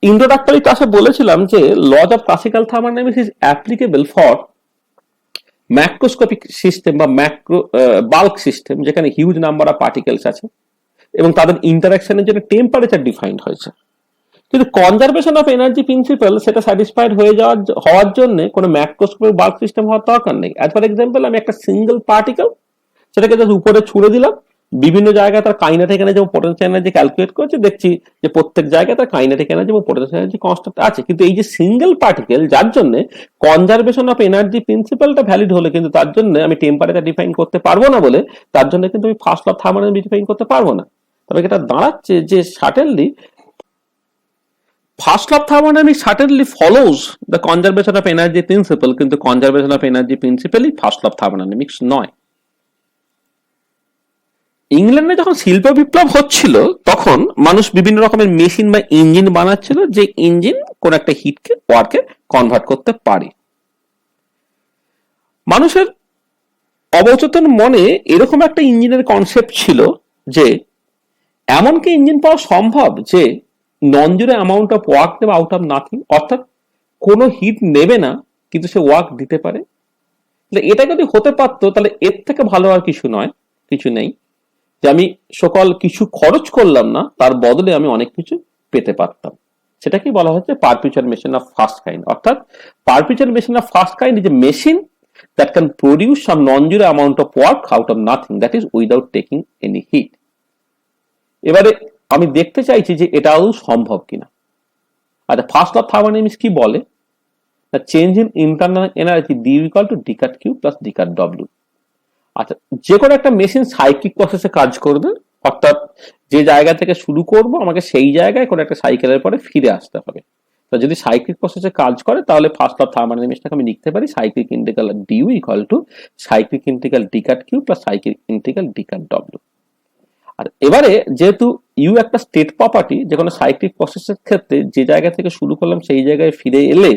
ইন্ট্রোডাক্টরি ক্লাসে বলেছিলাম যে laws of classical thermodynamics is applicable for macroscopic system বা বাল্ক সিস্টেম, যেখানে হিউজ নাম্বার অফ পার্টিকেলস আছে এবং তাদের ইন্টারাকশনের জন্য টেম্পারেচার ডিফাইন্ড হয়েছে। কিন্তু কনজারভেশন অফ এনার্জি প্রিন্সিপাল সেটা স্যাটিসফাইড হওয়ার জন্য কোনো ম্যাক্রোস্কোপিক বাল্ক সিস্টেম হওয়ার দরকার নেই। অ্যাজ ফর এক্সাম্পল, আমি একটা সিঙ্গেল পার্টিকেল সেটাকে জাস্ট উপরে ছুড়ে দিলাম, বিভিন্ন জায়গায় তার কাইনেটিক এনার্জি এবং পোটেনশিয়াল এনার্জি ক্যালকুলেট করছি, দেখছি যে প্রত্যেক জায়গায় তার কাইনেটিক এনার্জি এবং পোটেনশিয়াল এনার্জি কনস্ট্যান্ট আছে। কিন্তু এই যে সিঙ্গেল পার্টিকেল, যার জন্য কনজারভেশন অফ এনার্জি প্রিন্সিপালটা ভ্যালিড হলে কিন্তু তার জন্য আমি টেম্পারেচার ডিফাইন করতে পারবো না বলে, তার জন্য কিন্তু আমি first law of thermodynamics define করতে পারবো না। তবে এটা দাঁড়াচ্ছে যে certainly first law of thermodynamics certainly follows the conservation of energy principle, কিন্তু কনজারভেশন অফ এনার্জি প্রিন্সিপালই ফার্স্ট ল অফ থার্মোডাইনামিক্স নয়। ইংল্যান্ডে যখন শিল্প বিপ্লব হচ্ছিল তখন মানুষ বিভিন্ন রকমের মেশিন বা ইঞ্জিন বানাচ্ছিল, যে ইঞ্জিন কোন একটা হিটকে ওয়ার্কে কনভার্ট করতে পারে। মানুষের অবচেতন মনে এরকম একটা ইঞ্জিনের কনসেপ্ট ছিল যে এমনকি ইঞ্জিন পাওয়া সম্ভব যে non zero amount of work দেবে আউট অফ নাথিং, অর্থাৎ কোনো হিট নেবে না কিন্তু সে ওয়ার্ক দিতে পারে। এটা যদি হতে পারতো তাহলে এর থেকে ভালো আর কিছু নেই, যে আমি সকল কিছু খরচ করলাম না, তার বদলে আমি অনেক কিছু পেতে পারতাম। সেটাকেই বলা হচ্ছে perpetual machine of first kind. অর্থাৎ perpetual machine of first kind is a machine that can produce some non-zero amount of work out of nothing, that is without taking any heat. এবারে আমি দেখতে চাইছি যে এটা আদৌ সম্ভব কিনা। আচ্ছা, ফার্স্ট ল অফ থার্মোডাইনামিক্স কি বলে? the change in internal energy d equal to d cut q plus d cut w। আচ্ছা, যে কোনো একটা মেশিন সাইক্লিক প্রসেসে কাজ করবে, অর্থাৎ যে জায়গা থেকে শুরু করব আমাকে সেই জায়গায় কোনো একটা সাইকেলের পরে ফিরে আসতে হবে। তো যদি সাইক্লিক প্রসেসে কাজ করে তাহলে ফার্স্ট ল অফ থার্মোডাইনামিক্সটাকে আমি লিখতে পারি cyclic integral dU equal to cyclic integral d cut Q plus cyclic integral d cut W. আর এবারে যেহেতু ইউ একটা স্টেট প্রপার্টি, যে কোনো সাইক্লিক প্রসেসের ক্ষেত্রে যে জায়গা থেকে শুরু করলাম সেই জায়গায় ফিরে এলে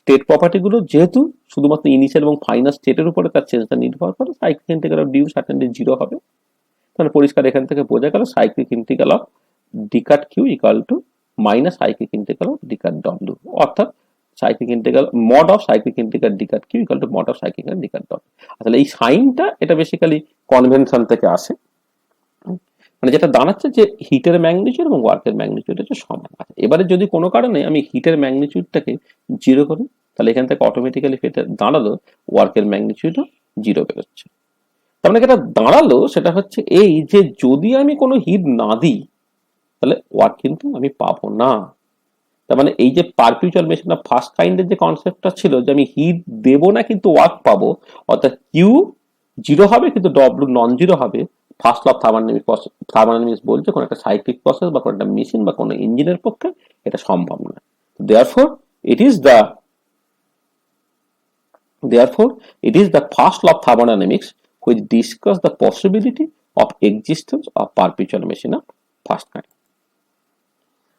স্টেট প্রপার্টি গুলো যেহেতু শুধুমাত্র ইনিশিয়াল এবং ফাইনাল স্টেটের উপরে তার চেঞ্জটা নির্ভর করে, cyclic integral of dU certainly zero হবে। তাহলে পরিষ্কার এখান থেকে বোঝা গেল cyclic integral of d cut Q equal to minus cyclic integral of d cut W, অর্থাৎ cyclic integral mod of cyclic integral d cut Q equal to mod of cyclic integral d cut W. আসলে এই সাইনটা এটা বেসিক্যালি কনভেনশন থেকে আসে, মানে যেটা দাঁড়াচ্ছে যে হিটের ম্যাগনিটিউড এবং ওয়ার্কের ম্যাগনিটিউড হচ্ছে সমান। এবারে যদি কোনো কারণে আমি হিটের ম্যাগনিটিউডটাকে জিরো করি তাহলে এখান থেকে অটোমেটিক্যালি ফেটে দাঁড়ালো ওয়ার্কের ম্যাগনিটিউডও জিরো বেরোচ্ছে। তার মানে যেটা দাঁড়ালো সেটা হচ্ছে এই যে যদি আমি কোনো হিট না দিই তাহলে ওয়ার্ক কিন্তু আমি পাবো না। তার মানে এই যে পারপিচুয়াল মেশিন অফ ফার্স্ট কাইন্ডের যে কনসেপ্টটা ছিল যে আমি হিট দেবো না কিন্তু ওয়ার্ক পাবো, অর্থাৎ কিউ জিরো হবে কিন্তু ডব্লিউ নন জিরো হবে, ফার্স্ট ল অফ থার্মোডাইনামিক্স বলছে কোনো একটা সাইক্লিক প্রসেস বা কোনো একটা মেশিন বা কোনো ইঞ্জিনের পক্ষে এটা সম্ভব না। Therefore it is the first law of thermodynamics which discuss the possibility of existence of perpetual machine of first kind.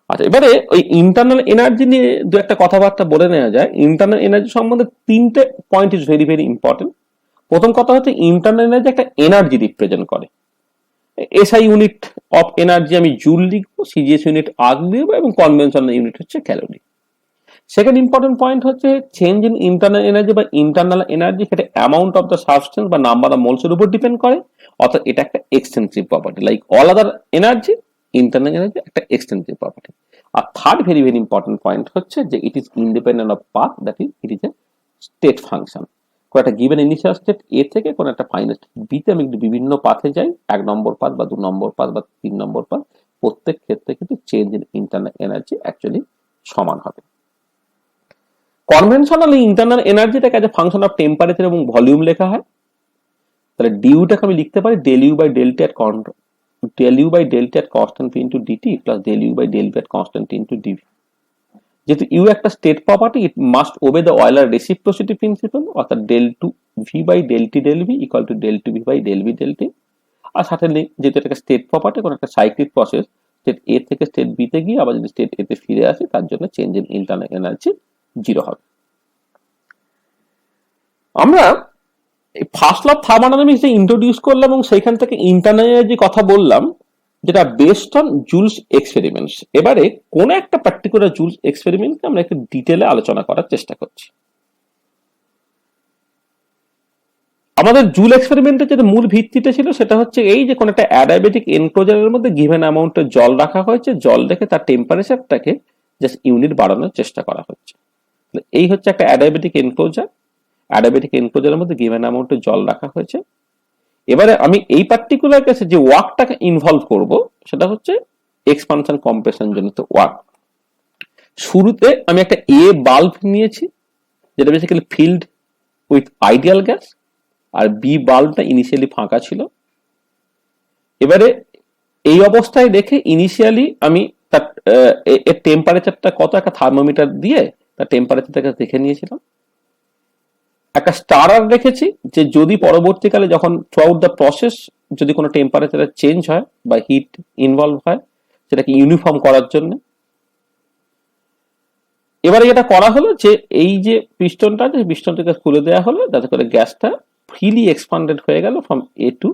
আচ্ছা, এবারে ওই ইন্টারনাল এনার্জি নিয়ে দু একটা কথাবার্তা বলে নেওয়া যায়। ইন্টারনাল এনার্জি সম্বন্ধে তিনটে point is very very important. প্রথম কথা হচ্ছে ইন্টারনাল এনার্জি একটা এনার্জি রিপ্রেজেন্ট করে। এসআই ইউনিট অফ এনার্জি আমি জুল লিখবো, সিজিএস ইউনিট আর্ক লিখবো এবং কনভেনশনাল ইউনিট হচ্ছে ক্যালোরি। সেকেন্ড ইম্পর্টেন্ট পয়েন্ট হচ্ছে চেঞ্জ ইন ইন্টারনাল এনার্জি বা ইন্টারনাল এনার্জি, সেটা অ্যামাউন্ট অফ দ্য সাবস্টেন্স বা নাম্বার অফ মোলস এর উপর ডিপেন্ড করে, অর্থাৎ এটা একটা extensive property. Like all other energy, internal energy একটা এক্সটেন্সিভ প্রপার্টি। আর third very very important point হচ্ছে যে it is independent of path, that is it is a state function. কোন একটা গিভেন ইনিশিয়াল স্টেট এ থেকে কোন একটা ফাইনাল স্টেট বি তে আমি বিভিন্ন পাথে যাই, 1 নম্বর পাথ বা 2 নম্বর পাথ বা 3 নম্বর পাথ, প্রত্যেক ক্ষেত্রে কিন্তু change in internal energy actually সমান হবে। কনভেনশনালি ইন্টারনাল এনার্জিটাকে as a function of temperature এবং ভলিউম লেখা হয়। তাহলে ডিউটাকে আমি লিখতে পারি del U by del T at constant P into dT plus del U by del V at constant T into dV. যেহেতু ইউ একটা state property, it must obey the Euler reciprocity principle, অর্থাৎ del two V by del T del V equal to del two V by del V del T. আর সাথে যেহেতু এটা স্টেট প্রপার্টি, কোনো একটা সাইক্লিক প্রসেস স্টেট এ থেকে স্টেট বি তে গিয়ে আবার যদি স্টেট এ তে ফিরে আসে তার জন্য change in internal energy zero হবে। আমরা ফার্স্ট ল অফ থার্মোডাইনামিক্স যে ইন্ট্রোডিউস করলাম এবং সেইখান থেকে ইন্টারনাল এনার্জি কথা বললাম, যেটা বেসড অন জুলস এক্সপেরিমেন্টস। এবারে কোন একটা পার্টিকুলার জুলস এক্সপেরিমেন্টকে আমরা একটু ডিটেলে আলোচনা করার চেষ্টা করছি। আমাদের জুল এক্সপেরিমেন্টের যেটা মূল ভিত্তিটা ছিল সেটা হচ্ছে এই যে কোন একটা অ্যাডায়াবেটিক এনক্লোজারের মধ্যে গিভেন অ্যামাউন্টের জল রাখা হয়েছে, জল রেখে তার টেম্পারেচারটাকে জাস্ট ইউনিট বাড়ানোর চেষ্টা করা হচ্ছে। এই হচ্ছে একটা অ্যাডায়াবেটিক এনক্লোজার। অ্যাডায়াবেটিক এনক্লোজারের মধ্যে গিভেন অ্যামাউন্টের জল রাখা হয়েছে। এবারে আমি এই পার্টিকুলার কেসে যে ওয়ার্কটাকে ইনভলভ করব সেটা হচ্ছে এক্সপানশন কম্প্রেশন জনিত ওয়ার্ক। শুরুতে আমি একটা এ বাল্ব নিয়েছি যেটা basically filled with ideal gas, আর বি বাল্বটা ইনিশিয়ালি ফাঁকা ছিল। এবারে এই অবস্থায় রেখে ইনিশিয়ালি আমি তার এর টেম্পারেচারটা কত একটা থার্মোমিটার দিয়ে তার টেম্পারেচারটাকে দেখে নিয়েছিলাম। একটা স্টারার রেখেছি যে যদি পরবর্তীকালে যখন থ্রু আউট দ্য প্রসেস যদি কোনো টেম্পারেচারের চেঞ্জ হয় বা হিট ইনভলভ হয় সেটাকে ইউনিফর্ম করার জন্য। এবারে যেটা করা হলো যে এই যে পিস্টনটা আছে পিস্টনটাকে খুলে দেওয়া হলো যাতে করে গ্যাসটা ফ্রিলি এক্সপান্ডেড হয়ে গেল ফ্রম এ টু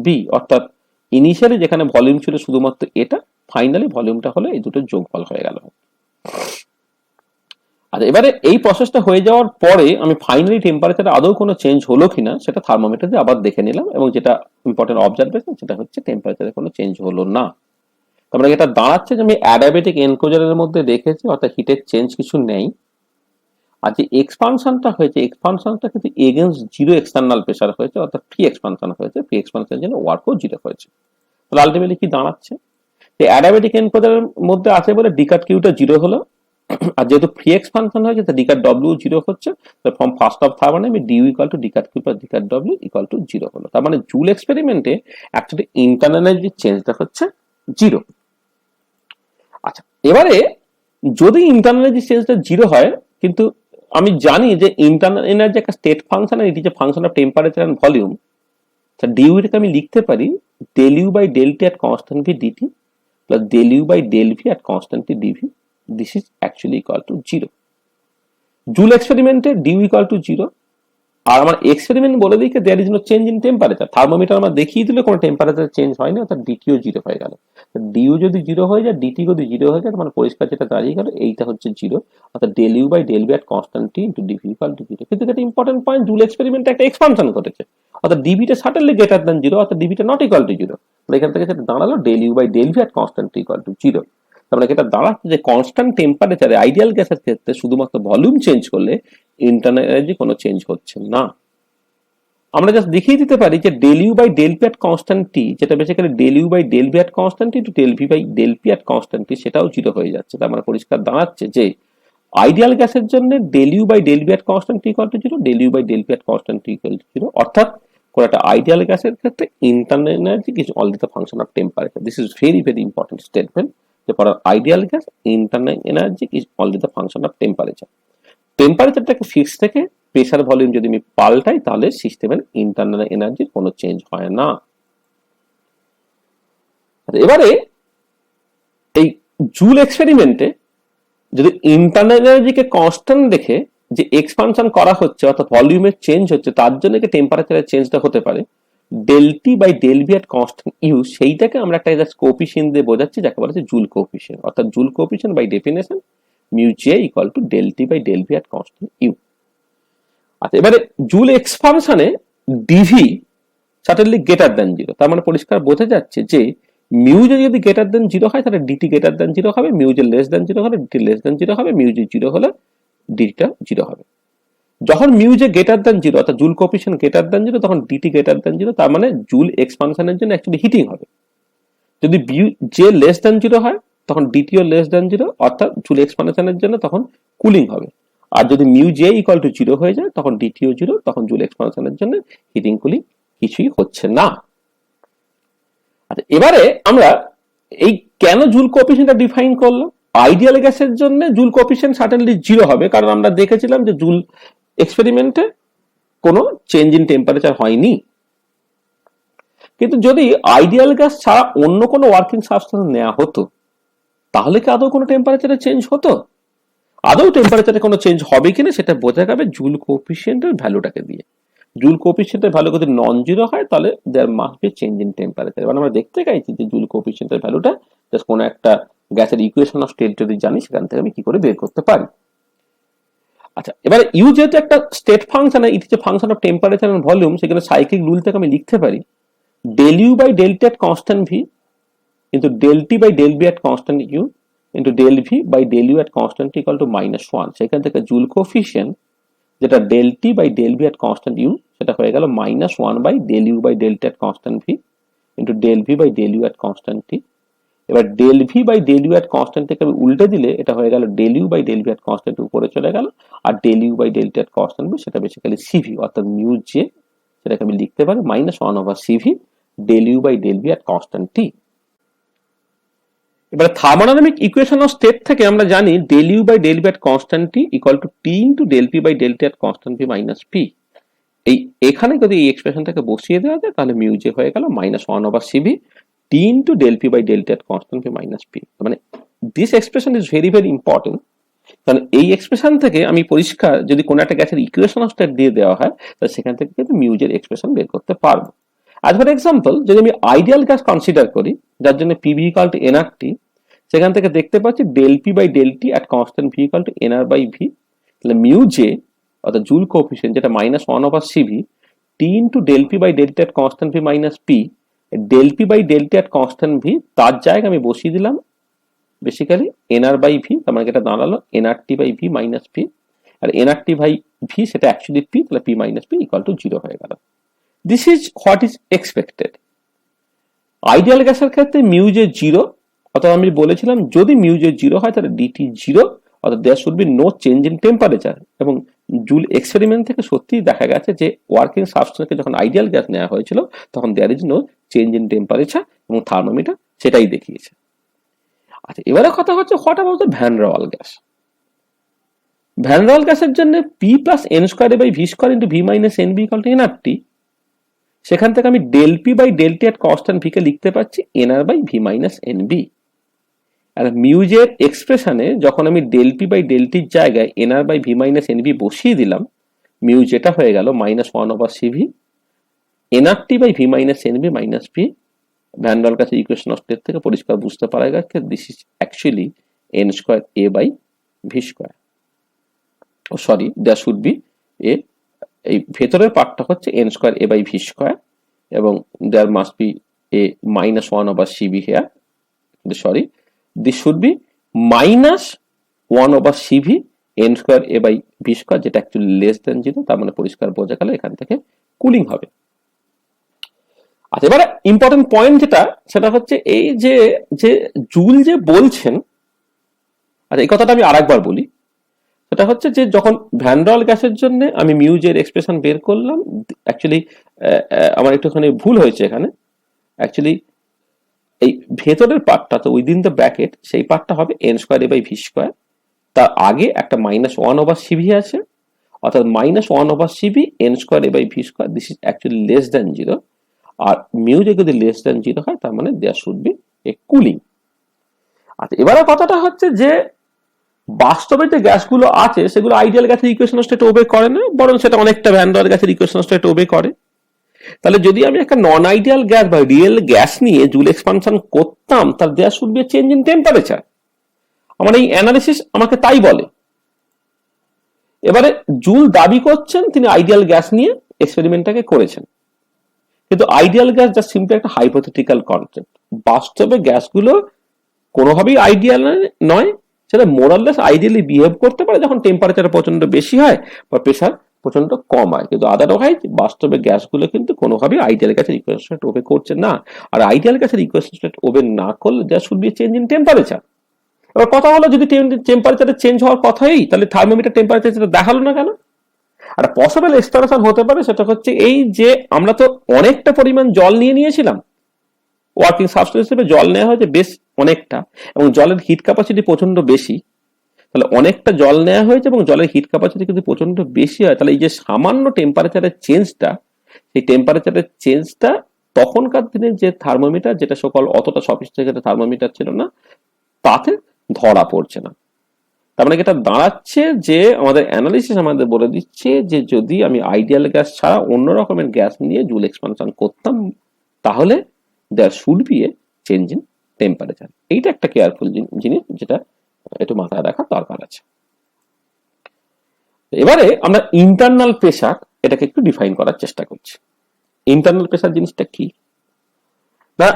বি, অর্থাৎ ইনিশিয়ালি যেখানে ভলিউম ছিল শুধুমাত্র এটা, ফাইনালি ভলিউমটা হলো এই দুটোর যোগফল হয়ে গেল। আচ্ছা, এবারে এই প্রসেসটা হয়ে যাওয়ার পরে আমি ফাইনালি টেম্পারেচারে আদৌ কোনো চেঞ্জ হলো কিনা সেটা থার্মোমিটার দিয়ে আবার দেখে নিলাম, এবং যেটা ইম্পর্টেন্ট অবজারভেশন সেটা হচ্ছে টেম্পারেচারে কোনো চেঞ্জ হলো না। তারপরে এটা দাঁড়াচ্ছে যে আমি অ্যাডাবেটিক এনক্লোজারের মধ্যে দেখেছি, অর্থাৎ হিটের চেঞ্জ কিছু নেই। আর যে এক্সপানশনটা হয়েছে এক্সপানশনটা কিন্তু এগেন্স্ট জিরো এক্সটার্নাল প্রেসার হয়েছে, অর্থাৎ ফ্রি এক্সপানশন হয়েছে, ফ্রি এক্সপানশনের জন্য ওয়ার্কও জিরো হয়েছে। তাহলে আলটিমেটলি কি দাঁড়াচ্ছে যে অ্যাডাবেটিক এনক্লোজারের মধ্যে আছে বলে ডিকাট কিউটা জিরো হলো, আর যেহেতু ফ্রি এক্সপানশন হয়েছে তো ডিকাট ডব্লিউ জিরো হচ্ছে, ফ্রম ফার্স্ট অফ থার্ড আমি DU equal to D cut Q plus D cut W equal to zero হলো। তার মানে জুল এক্সপেরিমেন্টে অ্যাকচুয়ালি ইন্টারনাল এনার্জি চেঞ্জটা হচ্ছে জিরো। আচ্ছা, এবারে যদি ইন্টারনাল এনার্জি চেঞ্জটা জিরো হয়, কিন্তু আমি জানি যে ইন্টারনাল এনার্জি একটা স্টেট ফাংশন, আর এটি যে function of temperature and volume, dU এটাকে আমি লিখতে পারি del U by del T at constant V DT plus del U by del V at constant T dV. This is actually equal to zero. Joule এক্সপেরিমেন্টে ডিউ ইকুয়াল টু জিরো, আর আমার এক্সপেরিমেন্ট বলে দিকে there is no change in temperature. Thermometer আমার দেখিয়ে দিলে কোনো টেম্পারেচার চেঞ্জ হয়নি, অর্থাৎ ডিটিও জিরো হয়ে গেল। ডিউ যদি জিরো হয়ে যায়, ডিটি যদি জিরো হয়ে যায়, মানে পরিষ্কার যেটা দাঁড়িয়ে গেল এইটা হচ্ছে জিরো, অর্থাৎ del U by del B at constant T into DV equal to zero. কিন্তু একটা ইম্পর্টেন্ট পয়েন্ট, জুল এক্সপেরিমেন্টে একটা এক্সপানশন ঘটেছে, অর্থাৎ ডিভিটা সার্টেনলি গ্রেটার দ্যান জিরো, অর্থাৎ ডিভিটা নট ইকুয়াল টু জিরো। এখান থেকে সেটা দাঁড়ালো del U by del V at constant T equal to zero. তারপরে এটা দাঁড়াচ্ছে যে কনস্ট্যান্ট টেম্পারেচারে আইডিয়াল গ্যাসের ক্ষেত্রে শুধুমাত্র ভলিউম চেঞ্জ করলে ইন্টারনাল এনার্জি কোনো চেঞ্জ হচ্ছে না। আমরা জাস্ট দেখিয়ে দিতে পারি যে del U by del P at constant T, যেটা basically del U by del V at constant T to del V by del P at constant T, সেটাও জিরো হয়ে যাচ্ছে। তার মানে পরিষ্কার দাঁড়াচ্ছে যে আইডিয়াল গ্যাসের জন্য del U by del V at constant T equal to zero, del U by del P at constant T equal to zero, অর্থাৎ কোন একটা আইডিয়াল গ্যাসের ক্ষেত্রে internal energy is only the function of temperature. This is very very important statement, যে for ideal gas internal energy is only the function of temperature. টেম্পারেচারটাকে ফিক্স থেকে প্রেসার ভলিউম যদি আমি পাল্টাই তাহলে সিস্টেমের ইন্টারনাল এনার্জির কোনো চেঞ্জ হয় না। এবারে এই জুল এক্সপেরিমেন্টে যদি ইন্টারনাল এনার্জিকে কনস্ট্যান্ট রেখে যে এক্সপানশন করা হচ্ছে, অর্থাৎ ভলিউমের চেঞ্জ হচ্ছে, তার জন্য কি টেম্পারেচারের চেঞ্জটা হতে পারে del T by del V at constant U, সেইটাকে আমরা একটা কোএফিসিয়েন্ট দিয়ে বোঝাচ্ছি যাকে বলা হচ্ছে জুল কোএফিসিয়েন্ট, অর্থাৎ Joule coefficient by definition mu J equal to del T by del V at constant U. আচ্ছা, এবারে জুল এক্সপানশনে dV certainly greater than zero, তার মানে পরিষ্কার বোঝা যাচ্ছে যে মিউ যদি গ্রেটার দ্যান জিরো হয় তাহলে ডিটি গ্রেটার দ্যান জিরো হবে, মিউ যে লেস দ্যান জিরো হলে ডিটি লেস দ্যান জিরো হবে, মিউ যে জিরো হলে ডিটিটা জিরো হবে। যখন মিউ যে গ্রেটার দ্যান জিরো অর্থাৎ Joule coefficient greater than zero, তখন ডিটি গ্রেটার দ্যান জিরো, তার মানে জুল এক্সপানশনের জন্য অ্যাকচুয়ালি হিটিং হবে। যদি মিউ যে লেস দ্যান জিরো হয় তখন ডিটিও লেস দ্যান জিরো, অর্থাৎ জুল এক্সপানশনের জন্য তখন কুলিং হবে। আর যদি mu J equal to zero হয়ে যায় তখন ডিটিও জিরো, তখন জুল এক্সপানশনের জন্য হিটিং কুলিং কিছুই হচ্ছে না। আচ্ছা, এবারে আমরা এই কেন জুল কোএফিসিয়েন্টটা ডিফাইন করলাম। আইডিয়াল গ্যাসের জন্য জুল কোএফিসিয়েন্ট সার্টেনলি জিরো হবে, কারণ আমরা দেখেছিলাম যে জুল এক্সপেরিমেন্টে কোনো চেঞ্জ ইন টেম্পারেচার হয়নি। কিন্তু যদি আইডিয়াল গ্যাস ছাড়া অন্য কোনো ওয়ার্কিং সাবস্টেন্স নেওয়া হতো তাহলে কি আদৌ কোনো টেম্পারেচারে চেঞ্জ হতো? আদৌ টেম্পারেচারে কোনো চেঞ্জ হবে কিনা সেটা বোঝা যাবে জুল কোএফিসিয়েন্টের ভ্যালুটাকে দিয়ে। জুল কোএফিসিয়েন্টের ভ্যালু যদি নন জিরো হয় তাহলে there must be change in temperature. এবার আমরা দেখতে চাইছি যে জুল কোএফিসিয়েন্টের ভ্যালুটা জাস্ট কোনো একটা গ্যাসের ইকুয়েশন অফ স্টেট যদি জানি সেখান থেকে আমি কি করে বের করতে পারি। আচ্ছা, এবারে ইউ যেহেতু একটা state function, it is a function of temperature and volume, সেখানে সাইক্লিক রুল থেকে আমি লিখতে পারি del U by del T at constant V into del T by del B at constant U into del V by del U at constant equal to -1। সেখান থেকে জুল কোএফিসিয়েন্ট যেটা del T by del V at constant U সেটা হয়ে গেল -1 by del U by del T at constant V into del V by del U at constant T. এবার del V by del U at constant থেকে আমি উল্টে দিলে এটা হয়ে গেল del U by del V at constant উপরে চলে গেল, আর del U by del T at constant সেটা বেসিক্যালি সিভি, অর্থাৎ মিউ জে, সেটাকে আমি লিখতে পারি -1 over CV del U by del V at constant T. এবারে থার্মোডাইনামিক ইকুয়েশন অফ স্টেট থেকে আমরা জানি del U by del V at constant T equal to T into del P by del T at constant P minus P. এখানে যদি এই এক্সপ্রেশনটাকে বসিয়ে দেওয়া যায় তাহলে মিউ জে হয়ে গেল -1/cv T into del P by del T at constant P minus P. মানে this expression is very very important, কারণ এই এক্সপ্রেশন থেকে আমি পরিষ্কার যদি কোনো একটা গ্যাসের ইকুয়েশন অফ স্টেট দিয়ে দেওয়া হয় তাহলে সেখান থেকে কিন্তু মিউজের এক্সপ্রেশন বের করতে পারবো। অ্যাজ ফর এক্সাম্পল, যদি আমি আইডিয়াল গ্যাস কনসিডার করি যার জন্য পিভি ইকুয়াল টু এনআরটি, সেখান থেকে দেখতে পাচ্ছি del P by del T at constant V equal to NR by V. তাহলে মিউ জে অর্থাৎ জুল কোএফিসিয়েন্ট যেটা -1/cv T into del P by del T at constant V minus P, del P by del T at constant V তার জায়গায় আমি বসিয়ে দিলাম বেসিক্যালি এনআর বাই ভি, তার মানে এটা দাঁড়ালো NRT by V minus P, আর এনআরটি বাই ভি সেটা অ্যাকচুয়ালি পি, তাহলে P minus P equal to 0 হয়ে গেল। This is what is expected. Ideal গ্যাসের ক্ষেত্রে মিউজে 0, অর্থাৎ আমি বলেছিলাম যদি মিউজে 0 হয় তাহলে ডিটি 0, অর্থাৎ there should be no change in temperature. এবং জুল এক্সপেরিমেন্ট থেকে সত্যিই দেখা গেছে যে ওয়ার্কিং সাবস্টেন্সকে যখন আইডিয়াল গ্যাস নেওয়া হয়েছিল তখন দেয়ার is no change in temperature, এবং থার্মোমিটার সেটাই দেখিয়েছে। আচ্ছা, এবারে কথা হচ্ছে what about the van Rawal gas. Van রাওয়াল গ্যাসের জন্য P plus N square by V square into V minus N B equal to nRT. সেখান থেকে আমি del P by del T at constant V K লিখতে পাচ্ছি NR by V minus N B. আর মিউজের এক্সপ্রেশনে যখন আমি ডেল পি বাই ডেল টির জায়গায় NR by V minus N B বসিয়ে দিলাম, মিউ যেটা হয়ে গেল -1/cv NRT by V minus N B minus P. Van রাওয়াল গ্যাসের ইকুয়েশন অফ স্টেট থেকে পরিষ্কার বুঝতে পারা গেছে this is actually N square A by V square. Oh sorry, there should be A, এই ভেতরের পার্টটা হচ্ছে N square A by V square, এবং there must be A -1/cv here, sorry, this should be -1/cv N square A by V square, যেটা অ্যাকচুয়ালি লেস দেন 0, তার মানে পরিষ্কার বোঝা গেল এখান থেকে কুলিং হবে। আচ্ছা, এবারে ইম্পর্টেন্ট পয়েন্ট যেটা সেটা হচ্ছে এই যে যে জুল যে বলছেন, আচ্ছা এই কথাটা আমি আরেকবার বলি, সেটা হচ্ছে যে যখন ভ্যান রাওয়াল গ্যাসের জন্য আমি মিউজের এক্সপ্রেশন বের করলাম, অ্যাকচুয়ালি আমার একটুখানি ভুল হয়েছে এখানে, অ্যাকচুয়ালি এই ভেতরের পার্টটা তো উইদিন দ্য ব্র্যাকেট, সেই পার্টটা হবে N square A by V square, তার আগে একটা -1/cv আছে, অর্থাৎ -1/cv N square A by V square, this is actually less than 0, আর মিউজে যদি লেস দেন 0 হয় তার মানে there should be a cooling. আচ্ছা, এবারে কথাটা হচ্ছে যে বাস্তবে যে গ্যাসগুলো আছে সেগুলো আইডিয়াল গ্যাসের ইকুয়েশন স্টেট ওবে করে না, বরং সেটা অনেকটা ভ্যান রাওয়াল গ্যাসের ইকুয়েশন স্টেট ওবে করে। তাহলে যদি আমি একটা নন আইডিয়াল গ্যাস বা রিয়েল গ্যাস নিয়ে জুল এক্সপানশন করতাম, তার there should be change in temperature. আমার এই অ্যানালিসিস আমাকে তাই বলে। এবারে জুল দাবি করছেন তিনি আইডিয়াল গ্যাস নিয়ে এক্সপেরিমেন্টটাকে করেছেন, কিন্তু আইডিয়াল গ্যাস জাস্ট সিম্পলি একটা হাইপোথেটিক্যাল কনসেপ্ট। বাস্তবে গ্যাসগুলো কোনোভাবেই আইডিয়াল নয়, সেটা মোরাললেস আইডিয়ালি বিহেভ করতে পারে যখন টেম্পারেচার প্রচন্ড বেশি হয় বা প্রেসার প্রচন্ড কম হয়, কিন্তু আদারওয়াইজ বাস্তবে গ্যাসগুলো কিন্তু কোনোভাবেই আইডিয়াল গ্যাসের ইকুয়েশন স্টেট ওবে করছে না। আর আইডিয়াল গ্যাসের ইকুয়েশন স্টেট ওবে না করলে there should be change in temperature. এবার কথা হলো যদি টেম্পারেচারে চেঞ্জ হওয়ার কথাই, তাহলে থার্মোমিটার টেম্পারেচার সেটা দেখালো না কেন? আর পসিবল এক্সপ্লানেশন হতে পারে সেটা হচ্ছে এই যে আমরা তো অনেকটা পরিমাণ জল নিয়েছিলাম, ওয়ার্কিং সাবস্টেন্স হিসেবে জল নেওয়া হয়েছে বেশ অনেকটা, এবং জলের হিট ক্যাপাসিটি প্রচন্ড বেশি, তাহলে অনেকটা জল নেওয়া হয়েছে এবং জলের হিট ক্যাপাসিটি কিন্তু প্রচন্ড বেশি হয়, তাহলে এই যে সামান্য টেম্পারেচারের চেঞ্জটা, সেই টেম্পারেচারের চেঞ্জটা তখনকার দিনে যে থার্মোমিটার, যেটা সকল অতটা সফিস্টিকেটেড থার্মোমিটার ছিল না, তাতে ধরা পড়ছে না। তার মানে এটা দাঁড়াচ্ছে যে আমাদের অ্যানালিসিস আমাদের বলে দিচ্ছে যে যদি আমি আইডিয়াল গ্যাস ছাড়া অন্য রকমের গ্যাস নিয়ে জুল এক্সপানশন করতাম তাহলে there should be a change in temperature. এইটা একটা কেয়ারফুল জিনিস যেটা একটু মাথায় রাখা দরকার আছে। এবারে আমরা ইন্টারনাল প্রেসার এটাকে একটু ডিফাইন করার চেষ্টা করছি। ইন্টারনাল প্রেসার জিনিসটা কি না,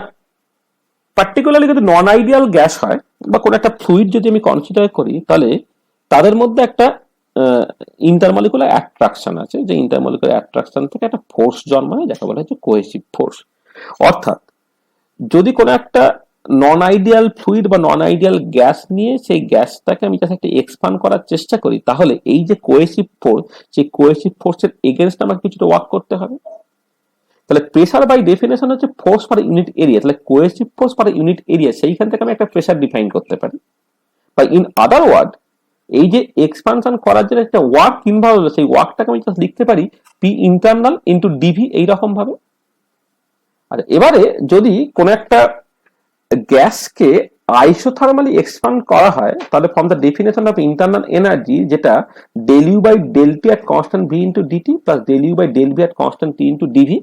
পার্টিকুলারলি যদি নন আইডিয়াল গ্যাস হয় বা কোনো একটা ফ্লুইড যদি আমি কনসিডার করি, তাহলে তাদের মধ্যে একটা ইন্টারমলিকুলার অ্যাট্রাকশন আছে, যে ইন্টারমলিকুলার অ্যাট্রাকশন থেকে একটা ফোর্স জন্মায় যাকে বলা হচ্ছে কোহেসিভ ফোর্স। অর্থাৎ যদি কোনো একটা নন আইডিয়াল ফ্লুইড বা নন আইডিয়াল গ্যাস নিয়ে সেই গ্যাসটাকে আমি জাস্ট একটা এক্সপান্ড করার চেষ্টা করি, তাহলে এই যে কোহেসিভ ফোর্স, সেই কোহেসিভ ফোর্সের এগেনস্ট আমাকে কিছুটা ওয়ার্ক করতে হবে। তাহলে প্রেসার বাই ডেফিনেশন হচ্ছে ফোর্স পার ইউনিট এরিয়া, তাহলে cohesive force per unit area, সেইখান থেকে আমি একটা প্রেসার ডিফাইন করতে পারি। বা ইন আদার ওয়ার্ড, এই যে এক্সপানশন করার জন্য একটা ওয়ার্ক ইনভলভ হবে, সেই ওয়ার্কটাকে আমি জাস্ট লিখতে পারি পি ইন্টারনাল ইন্টু ডিভি, এইরকম ভাবে। আর এবারে যদি কোন একটা গ্যাসকে আইসোথার্মালি এক্সপান্ড করা হয়, তাহলে from the definition of internal energy, যেটা del U by del T at constant V into dT plus del U by del V at constant T into dV.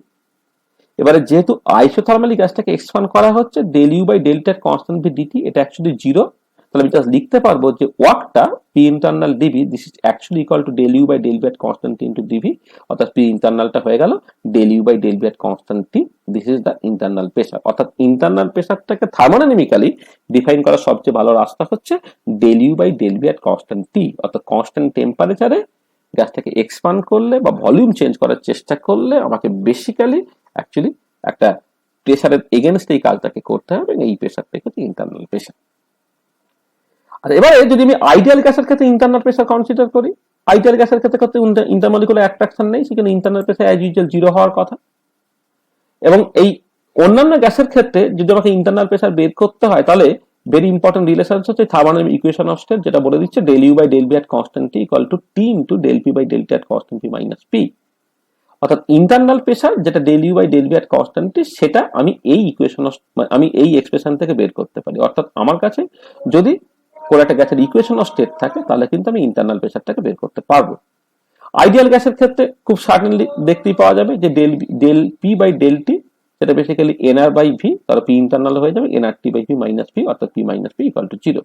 এবারে যেহেতু আইসোথার্মালি গ্যাসটাকে এক্সপান্ড করা হচ্ছে, del U by del T at constant V dT, এটা অ্যাকচুয়ালি জিরো। তাহলে আমি জাস্ট লিখতে পারবো যে ওয়ার্কটা P internal dV, this is actually equal to del U by del V at constant T into dV, অর্থাৎ পি ইন্টারনালটা হয়ে গেল del U by del V at constant T, this is the internal pressure. অর্থাৎ ইন্টারনাল প্রেসারটাকে থার্মোডাইনামিক্যালি ডিফাইন করার সবচেয়ে ভালো রাস্তা হচ্ছে del U by del V at constant T, অর্থাৎ কনস্ট্যান্ট টেম্পারেচারে গ্যাসটাকে এক্সপান্ড করলে বা ভলিউম চেঞ্জ করার চেষ্টা করলে আমাকে বেসিক্যালি অ্যাকচুয়ালি একটা প্রেসারের এগেনস্ট এই কাজটাকে করতে হবে, এই প্রেসারটাই হচ্ছে ইন্টারনাল প্রেসার। আর এবারে যদি আমি আইডিয়াল গ্যাসের ক্ষেত্রে ইন্টারনাল প্রেসার কনসিডার করি, আইডিয়াল গ্যাসের ক্ষেত্রে ইন্টারমলিকুলার অ্যাট্রাকশন নেই, সেখানে internal pressure as usual zero হওয়ার কথা। এবং এই অন্যান্য গ্যাসের ক্ষেত্রে যদি আমাকে ইন্টারনাল প্রেসার বের করতে হয়, তাহলে ভেরি ইম্পর্টেন্ট রিলেশন হচ্ছে থার্মোডাইনামিক ইকুয়েশন অফ স্টেট, যেটা বলে দিচ্ছে del U by del V at constant T equal to T into del P by del T at constant P minus P. অর্থাৎ ইন্টারনাল প্রেসার যেটা del U by del V at constant T, সেটা আমি এই ইকুয়েশন আমি এই এক্সপ্রেশন থেকে বের করতে পারি। অর্থাৎ আমার কাছে যদি কোনো একটা গ্যাসের ইকুয়েশন অফ স্টেট থাকে, তাহলে কিন্তু আমি ইন্টারনাল প্রেসারটাকে বের করতে পারবো। আইডিয়াল গ্যাসের ক্ষেত্রে খুব সার্টেনলি দেখতেই পাওয়া যাবে যে del P by del T, সেটা বেসিক্যালি এনআর বাই ভি, তাহলে পি ইন্টারনাল হয়ে যাবে nR T by P minus P, অর্থাৎ P minus P equal to zero.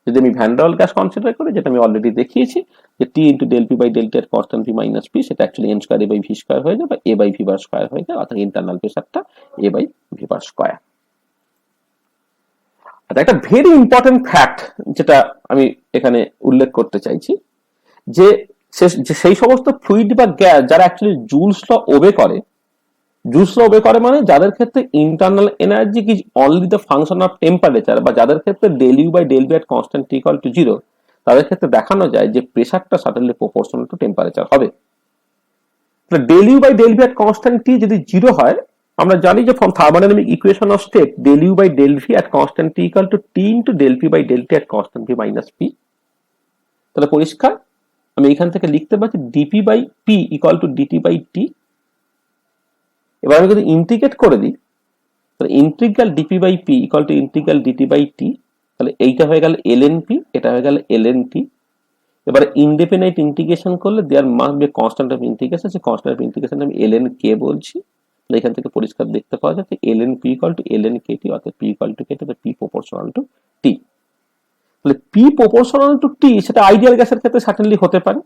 যদি আমি van der Waal gas consider করি, যেটা আমি অলরেডি দেখিয়েছি, যে T into del P by del T এর কনস্ট্যান্ট পি মাইনাস পি, সেটা actually n square A by V square হয়ে যাবে, বা a by V bar square হয়ে যাবে, অর্থাৎ ইন্টারনাল প্রেসারটা a by V bar square. একটা ভেরি ইম্পর্টেন্ট ফ্যাক্ট যেটা আমি এখানে উল্লেখ করতে চাইছি, যে সেই সমস্ত ফ্লুইড বা গ্যাস যারা অ্যাকচুয়ালি জুলস ল ওবে করে, জুলস ল ওবে করে মানে যাদের ক্ষেত্রে internal energy is only the function of temperature, বা যাদের ক্ষেত্রে del U by del V at constant T equal to zero, তাদের ক্ষেত্রে দেখানো যায় যে প্রেসারটা সার্টেনলি প্রপোর্শনাল টু টেম্পারেচার হবে। Del U by del V at constant T যদি জিরো হয়, আমরা জানি যে from thermodynamic equation of state del U by del V at constant T equal to T into del P by del T at constant P minus P. তাহলে পরিষ্কার আমি এখান থেকে লিখতে পারছি dP by P equal to dT by T. এবার আমি যদি ইন্টিগ্রেট করে দিই, তাহলে integral dP by P equal to integral dT by T, তাহলে এইটা হয়ে গেল এল এন পি, এটা হয়ে গেল এল এন টি। এবারে ইনডেফিনাইট ইন্টিগ্রেশন করলে there must be constant of integration, সেই কনস্ট্যান্ট অফ ইন্টিগ্রেশন আমি এল এন কে বলছি। এখান থেকে পরিষ্কার দেখতে পাওয়া যাচ্ছে L N P equal to L N K T, অর্থাৎ P equal to K T, P proportional to T. তাহলে পি প্রপোর্শনাল টু টি, সেটা আইডিয়াল গ্যাসের ক্ষেত্রে সার্টেনলি হতে পারে,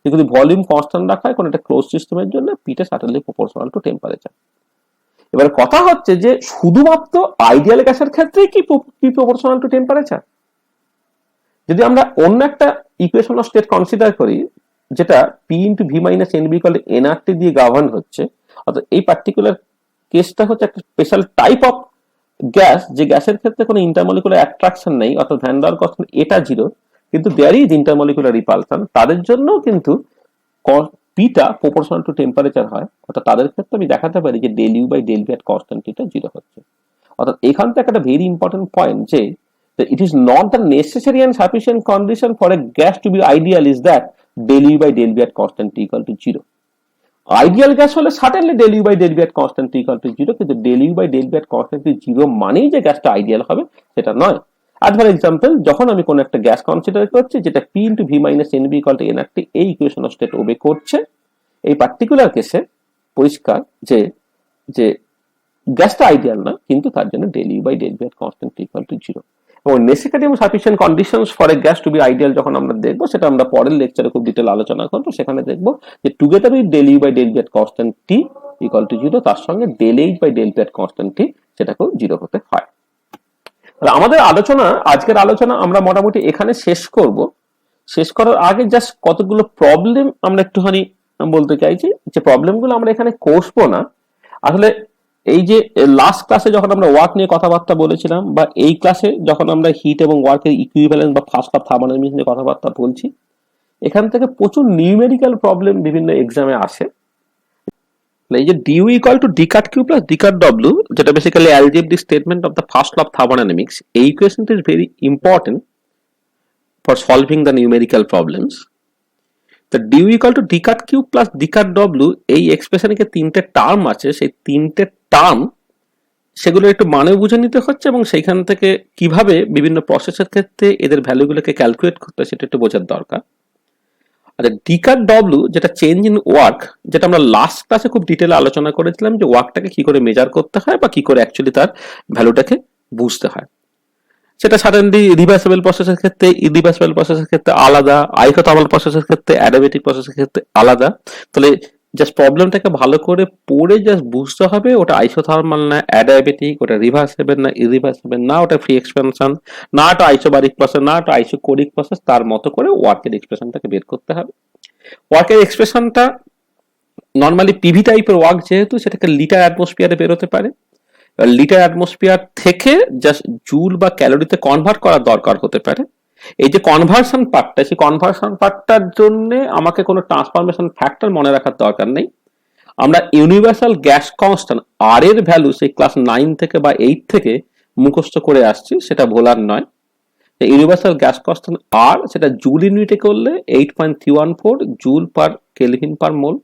যদি ভলিউম কনস্ট্যান্ট রাখা হয় কোনো একটা ক্লোজ সিস্টেমের জন্য, পিটা সার্টেনলি প্রপোর্শনাল টু টেম্পারেচার। এবার কথা হচ্ছে যে শুধুমাত্র আইডিয়াল গ্যাসের ক্ষেত্রেই কি পি প্রপোর্শনাল টু টেম্পারেচার? যদি আমরা অন্য একটা ইকুয়েশন অফ স্টেট কনসিডার করি, যেটা P into V minus N B equal to NRT দিয়ে গভর্ন হচ্ছে, অর্থাৎ এই পার্টিকুলার কেসটা হচ্ছে একটা স্পেশাল টাইপ অফ গ্যাস, যে গ্যাসের ক্ষেত্রে কোনো ইন্টারমলিকুলার অ্যাট্রাকশন নেই, অর্থাৎ ভ্যান ডার ওয়ালস কনস্ট্যান্ট এটা জিরো, কিন্তু দেয়ার ইজ ইন্টারমলিকুলার রিপালশন, তাদের জন্য কিন্তু পিটা প্রপোর্শনাল টু টেম্পারেচার হয়। অর্থাৎ তাদের ক্ষেত্রে আমি দেখাতে পারি যে del U by del V at constant টিটা জিরো হচ্ছে। অর্থাৎ এখান থেকে একটা ভেরি ইম্পর্টেন্ট পয়েন্ট, যে it is not the necessary and sufficient condition for a gas to be ideal is that del U by del V at constant T equal to 0. Ideal gas হলে certainly del U by del V at constant T equal to zero, কিন্তু del U by del V at constant T zero মানেই যে গ্যাসটা আইডিয়াল হবে সেটা নয়। আজ ফর এক্সাম্পল, যখন আমি কোন একটা গ্যাস কনসিডার করছি যেটা P into V minus N B equal to NRT, এই ইকুয়েশন অফ স্টেট ওবে করছে, এই পার্টিকুলার কেসে পরিষ্কার যে যে গ্যাসটা আইডিয়াল না, কিন্তু তার জন্য del U by del V at constant T equal to zero. এবং নেসেসারি এবং sufficient conditions for a gas to be ideal যখন আমরা দেখবো, সেটা আমরা পরের লেকচারে খুব ডিটেল আলোচনা করবো। সেখানে দেখবো যে together with del U by del V at constant T equal to zero, তার সঙ্গে del H by del V at constant T সেটাকেও জিরো হতে হয়। তাহলে আমাদের আলোচনা, আজকের আলোচনা আমরা মোটামুটি এখানে শেষ করব। শেষ করার আগে জাস্ট কতগুলো প্রবলেম আমরা একটুখানি বলতে চাইছি, যে প্রবলেমগুলো আমরা এখানে কষবো না। আসলে এই যে লাস্ট ক্লাসে যখন আমরা ওয়ার্ক নিয়ে কথাবার্তা বলেছিলাম, বা এই ক্লাসে যখন আমরা হিট এবং ওয়ার্কের ইকুইভ্যালেন্স বা ফার্স্ট অফ থার্মোডাইনামিক্স নিয়ে কথাবার্তা বলছি, এখান থেকে প্রচুর নিউমেরিক্যাল প্রবলেম বিভিন্ন এক্সামে আসে। এই যে du equal to d cut q plus d cut w, যেটা basically algebraic statement of the first law of thermodynamics, এই ইকুয়েশনটা is very important for solving the numerical problems. তো du equal to d cut q plus d cut w, এই এক্সপ্রেশনে তিনটে টার্ম আছে, সেই তিনটে টার্ম সেগুলো একটু মানে বুঝে নিতে হচ্ছে, এবং সেইখান থেকে কিভাবে বিভিন্ন প্রসেসের ক্ষেত্রে এদের ভ্যালুগুলোকে ক্যালকুলেট করতে হয় সেটা একটু বোঝার দরকার। আচ্ছা, ডি কাট ডব্লিউ যেটা চেঞ্জ ইন ওয়ার্ক, যেটা আমরা লাস্ট ক্লাসে খুব ডিটেলে আলোচনা করেছিলাম যে ওয়ার্কটাকে কি করে মেজার করতে হয় বা কি করে অ্যাকচুয়ালি তার ভ্যালুটাকে বুঝতে হয়, সেটা সাডেনলি রিভার্সিবল প্রসেসের ক্ষেত্রে, ইরিভার্সিবল প্রসেসের ক্ষেত্রে আলাদা, আইসোথার্মাল প্রসেসের ক্ষেত্রে, অ্যাডিয়াবেটিক প্রসেসের ক্ষেত্রে আলাদা। তাহলে জাস্ট প্রবলেমটাকে ভালো করে পড়ে জাস্ট বুঝতে হবে ওটা আইসোথার্মাল না অ্যাডিয়াবেটিক, ওটা রিভার্সিবল না ইরিভার্সিবল, না ওটা ফ্রি এক্সপেনশন, না ওটা আইসোবারিক প্রসেস, না ওটা আইসোকোরিক প্রসেস, তার মতো করে ওয়ার্কের এক্সপ্রেশনটাকে বের করতে হবে। ওয়ার্কের এক্সপ্রেশনটা নর্মালি পিভি টাইপের ওয়ার্ক যেহেতু, সেটাকে লিটার অ্যাটমসফিয়ারে বেরোতে পারে, লিটার অ্যাটমসফিয়ার থেকে জাস্ট জুল বা ক্যালোরিতে কনভার্ট করার দরকার হতে পারে। এই যে কনভার্সন পার্টটা, সেই কনভার্সন পার্টটার জন্য আমাকে কোনো ট্রান্সফরমেশন ফ্যাক্টর মনে রাখার দরকার নেই। আমরা ইউনিভার্সাল গ্যাস কনস্ট্যান্ট আর এর ভ্যালু সেই ক্লাস 9 থেকে বা 8 থেকে মুখস্থ করে আসছি, সেটা ভোলার নয়। ইউনিভার্সাল গ্যাস কনস্ট্যান্ট আর, সেটা জুল ইউনিটে করলে 8.314 জুল পার কেলভিন পার মোল,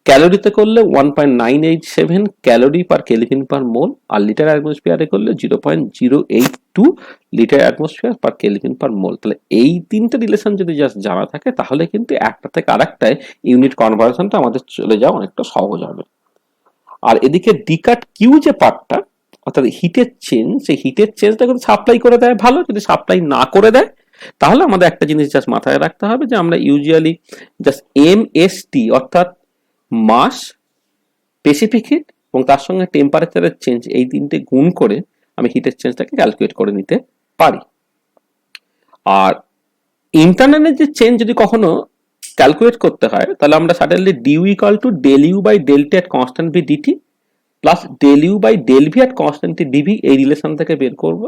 ক্যালোরিতে করলে 1.987 calorie per kelvin per mole, আর লিটার অ্যাটমসফিয়ারে করলে 0.082 litre atmosphere per kelvin per mole. তাহলে এই তিনটে রিলেশন যদি জাস্ট জানা থাকে, তাহলে কিন্তু একটা থেকে আরেকটায় ইউনিট কনভার্সনটা আমাদের চলে যাওয়া অনেকটা সহজ হবে। আর এদিকে ডিকাট কিউ যে পার্টটা, অর্থাৎ হিটের চেঞ্জ, সেই হিটের চেঞ্জটা কিন্তু সাপ্লাই করে দেয় ভালো, যদি সাপ্লাই না করে দেয় তাহলে আমাদের একটা জিনিস জাস্ট মাথায় রাখতে হবে যে আমরা ইউজুয়ালি জাস্ট এমএসটি অর্থাৎ মাস, স্পেসিফিক হিট এবং তার সঙ্গে টেম্পারেচারের চেঞ্জ, এই তিনটে গুণ করে আমি হিটের চেঞ্জটাকে ক্যালকুলেট করে নিতে পারি। আর ইন্টারনালের যে চেঞ্জ যদি কখনো ক্যালকুলেট করতে হয়, তাহলে আমরা suddenly d U equal to del U by del T at constant V DT plus del U by del V at constant T d V, এই রিলেশন থেকে বের করবো।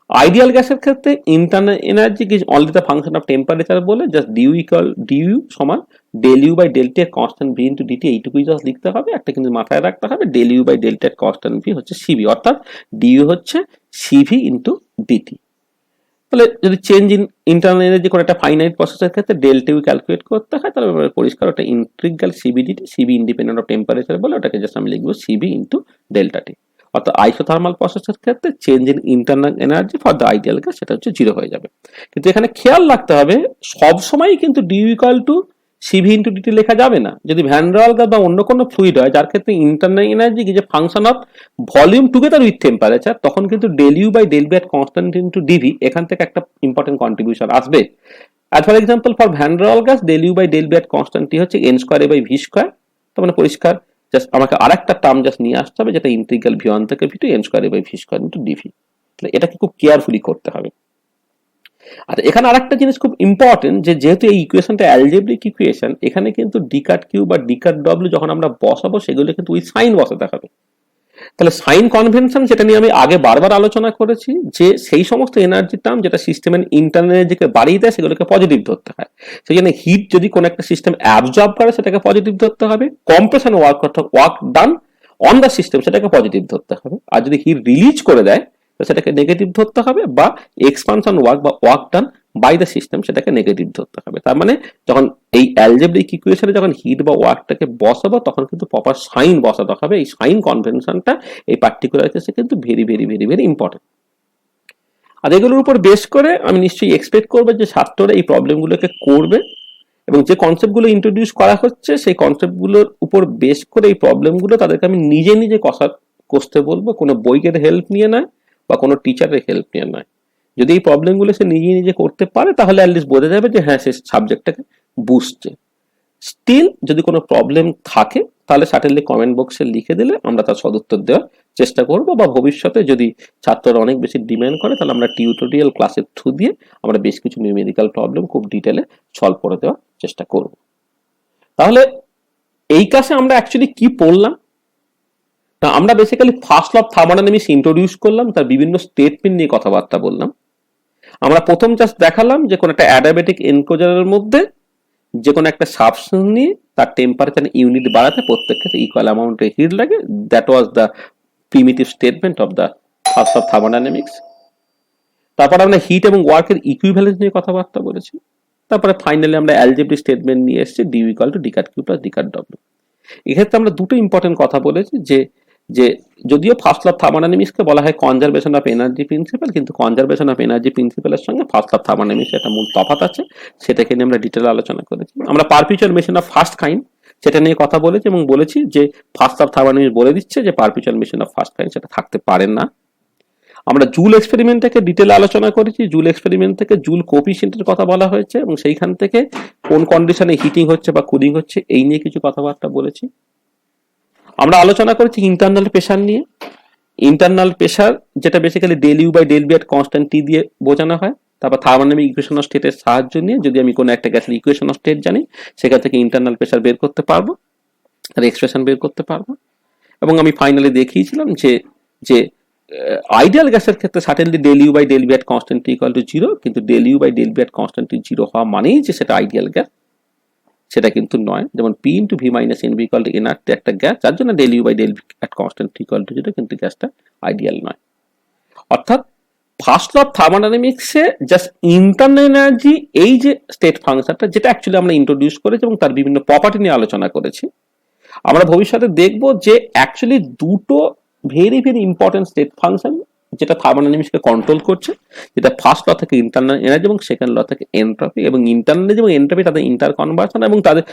আইডিয়াল গ্যাসের ক্ষেত্রে internal energy is only the function of temperature বলে জাস্ট ডিউ সমান del U by del T এর কনস্ট্যান্ট ভি ইন্টু ডিটি, এইটুকুই জাস্ট লিখতে হবে। একটা কিন্তু মাথায় রাখতে হবে, del U by del T এর কনস্ট্যান্ট ভি হচ্ছে সিভি, অর্থাৎ ডিউ হচ্ছে সিভি ইন্টু ডিটি। তাহলে যদি চেঞ্জ ইন ইন্টারনাল এনার্জি করে একটা ফাইনাইট প্রসেসের ক্ষেত্রে ডেল্টা ইউ ক্যালকুলেট করতে হয়, তাহলে পরিষ্কার ওটা integral C V d T, C V independent of temperature বলে, ওটাকে জাস্ট আমি লিখবো সিবি ইন্টু ডেল্টা টি। অর্থাৎ আইসোথার্মাল প্রসেসের ক্ষেত্রে change in internal energy for the ideal gas সেটা হচ্ছে 0 হয়ে যাবে। কিন্তু এখানে খেয়াল রাখতে হবে সব সময় কিন্তু d U equal to C V into d T লেখা যাবে না। যদি ভ্যান ডার ওয়ালস বা অন্য কোনো ফ্লুইড হয় যার ক্ষেত্রে ইন্টারনাল এনার্জি যে function of volume together with temperature, তখন কিন্তু del U by del B at constant into dV এখান থেকে একটা ইম্পর্টেন্ট কন্ট্রিবিউশন আসবে। As for example for van der Waals gas del U by del B at constant T হচ্ছে n square A by V square. তার মানে পরিষ্কার জাস্ট আমাকে আরেকটা টার্ম জাস্ট নিয়ে আসতে হবে, যেটা ইন্টিগ্রাল ভি ওয়ান থেকে V two N square A by V square into d V. তাহলে এটাকে খুব কেয়ারফুলি করতে হবে। আর এখানে আরেকটা জিনিস খুব ইম্পর্টেন্ট, যে যেহেতু এই ইকুয়েশনটা অ্যালজেব্রিক ইকুয়েশন, এখানে কিন্তু ডি কাট কিউ বা ডি কাট ডব্লিউ যখন আমরা বসাবো সেগুলো কিন্তু উইথ সাইন বসাতে হবে। তাহলে সাইন কনভেনশন, যেটা নিয়ে আমি আগে বারবার আলোচনা করেছি, যে সেই সমস্ত এনার্জি টার্ম যেটা সিস্টেমের ইন্টারনাল এনার্জিকে বাড়িয়ে দেয় সেগুলোকে পজিটিভ ধরতে হয়। সেই জন্য হিট যদি কোনো একটা সিস্টেম অ্যাবজর্ব করে সেটাকে পজিটিভ ধরতে হবে, কম্প্রেশন ওয়ার্ক অর্থাৎ work done on the system সেটাকে পজিটিভ ধরতে হবে, আর যদি হিট রিলিজ করে দেয় সেটাকে নেগেটিভ ধরতে হবে, বা এক্সপানশন ওয়ার্ক বা work done by the system সেটাকে নেগেটিভ ধরতে হবে। তার মানে যখন এই অ্যালজেব্রিক ইকুয়েশনে যখন হিট বা ওয়ার্কটাকে বসাবো তখন কিন্তু প্রপার সাইন বসাতে হবে। এই সাইন কনভেনশনটা এই পার্টিকুলার কেসে কিন্তু very very very very important. আর এগুলোর উপর বেস করে আমি নিশ্চয়ই এক্সপেক্ট করবো যে ছাত্ররা এই প্রবলেমগুলোকে করবে, এবং যে কনসেপ্টগুলো ইন্ট্রোডিউস করা হচ্ছে সেই কনসেপ্টগুলোর উপর বেস করে এই প্রবলেমগুলো তাদেরকে আমি নিজে নিজে কষতে বলবো, কোনো বইয়ের হেল্প নিয়ে নয় বা কোনো টিচারের হেল্প নিয়ে নয়। যদি এই প্রবলেমগুলো সে নিজে নিজে করতে পারে তাহলে অ্যাটলিস্ট বোঝা যাবে যে হ্যাঁ সে সাবজেক্টটাকে বুঝছে। স্টিল যদি কোনো প্রবলেম থাকে তাহলে সার্টেনলি কমেন্ট বক্সে লিখে দিলে আমরা তার সদুত্তর দেওয়ার চেষ্টা করব, বা ভবিষ্যতে যদি ছাত্ররা অনেক বেশি ডিমান্ড করে তাহলে আমরা টিউটোরিয়াল ক্লাসের থ্রু দিয়ে আমরা বেশ কিছু নিউমেরিক্যাল প্রবলেম খুব ডিটেলে সলভ করে দেওয়ার চেষ্টা করব। তাহলে এই ক্লাসে আমরা অ্যাকচুয়ালি কি পড়লাম না, আমরা basically first law of thermodynamics introduce করলাম, তার বিভিন্ন স্টেটমেন্ট নিয়ে কথাবার্তা বললাম। আমরা প্রথম জাস্ট দেখালাম যে কোন একটা অ্যাডিয়াবেটিক এনক্লোজারের মধ্যে যে কোনো একটা সাবস্টেন্স নিয়ে তার টেম্পারেচার ইউনিট বাড়াতে প্রত্যেক ক্ষেত্রে ইকুয়াল অ্যামাউন্টে হিট লাগে। That was the primitive statement of the first of thermodynamics. তারপর আমরা হিট এবং ওয়ার্কের ইকুইভ্যালেন্স নিয়ে কথাবার্তা বলেছি। তারপরে ফাইনালি আমরা অ্যালজেব্রিক স্টেটমেন্ট নিয়ে এসেছি, d U equal to D cut Q plus D cut W. এক্ষেত্রে আমরা দুটো ইম্পর্টেন্ট কথা বলেছি, যে যে যদিও ফার্স্ট ল অফ থার্মোডাইনামিক্সকে বলা হয় কনজারভেশন অফ এনার্জি প্রিন্সিপাল, কিন্তু কনজারভেশন অফ এনার্জি প্রিন্সিপালের সঙ্গে ফার্স্ট ল অফ থার্মোডাইনামিক্স একটা মূল তফাৎ আছে, সেটাকে নিয়ে আমরা ডিটেল আলোচনা করেছি। আমরা perpetual machine of first kind সেটা নিয়ে কথা বলেছি এবং বলেছি যে ফার্স্ট অফ থার্মোডাইনামিক্স বলে দিচ্ছে যে perpetual machine of first kind সেটা থাকতে পারে না। আমরা জুল এক্সপেরিমেন্ট থেকে ডিটেল আলোচনা করেছি, জুল এক্সপেরিমেন্ট থেকে জুল কোফিশিয়েন্টের কথা বলা হয়েছে এবং সেইখান থেকে কোন কন্ডিশনে হিটিং হচ্ছে বা কুলিং হচ্ছে এই নিয়ে কিছু কথাবার্তা বলেছি। আমরা আলোচনা করেছি ইন্টারনাল প্রেসার নিয়ে। ইন্টারনাল প্রেসার যেটা basically del U by del B at constant T দিয়ে বোঝানো হয়। তারপর থার্মোডাইনামিক ইকুয়েশন অফ স্টেটের সাহায্য নিয়ে যদি আমি কোনো একটা গ্যাসের ইকুয়েশন অফ স্টেট জানি, সেখান থেকে ইন্টারনাল প্রেসার বের করতে পারবো, তার এক্সপ্রেশন বের করতে পারবো। এবং আমি ফাইনালি দেখিয়েছিলাম যে যে আইডিয়াল গ্যাসের ক্ষেত্রে certainly del U by del B at constant T equal to zero, কিন্তু del U by del B at constant T zero হওয়া মানেই যে সেটা আইডিয়াল গ্যাস, সেটা কিন্তু নয়। যেমন P into V minus N B equal to n R একটা গ্যাস, যার জন্য del U by del at constant T equal to zero, কিন্তু গ্যাসটা আইডিয়াল নয়। অর্থাৎ ফার্স্ট ল অফ থার্মোডাইনামিক্সে জাস্ট ইন্টারনাল এনার্জি এই যে স্টেট ফাংশনটা, যেটা অ্যাকচুয়ালি আমরা ইন্ট্রোডিউস করেছি এবং তার বিভিন্ন প্রপার্টি নিয়ে আলোচনা করেছি, আমরা ভবিষ্যতে দেখব যে অ্যাকচুয়ালি দুটো very very important state function যেটা থার্মোডাইনামিক্সকে কন্ট্রোল করছে, যেটা ফার্স্ট ল থেকে ইন্টারনাল এনার্জি এবং সেকেন্ড ল থেকে এনট্রপি, এবং ইন্টারনাল এবং এনট্রপি তাদের ইন্টার কনভার্সন এবং তাদের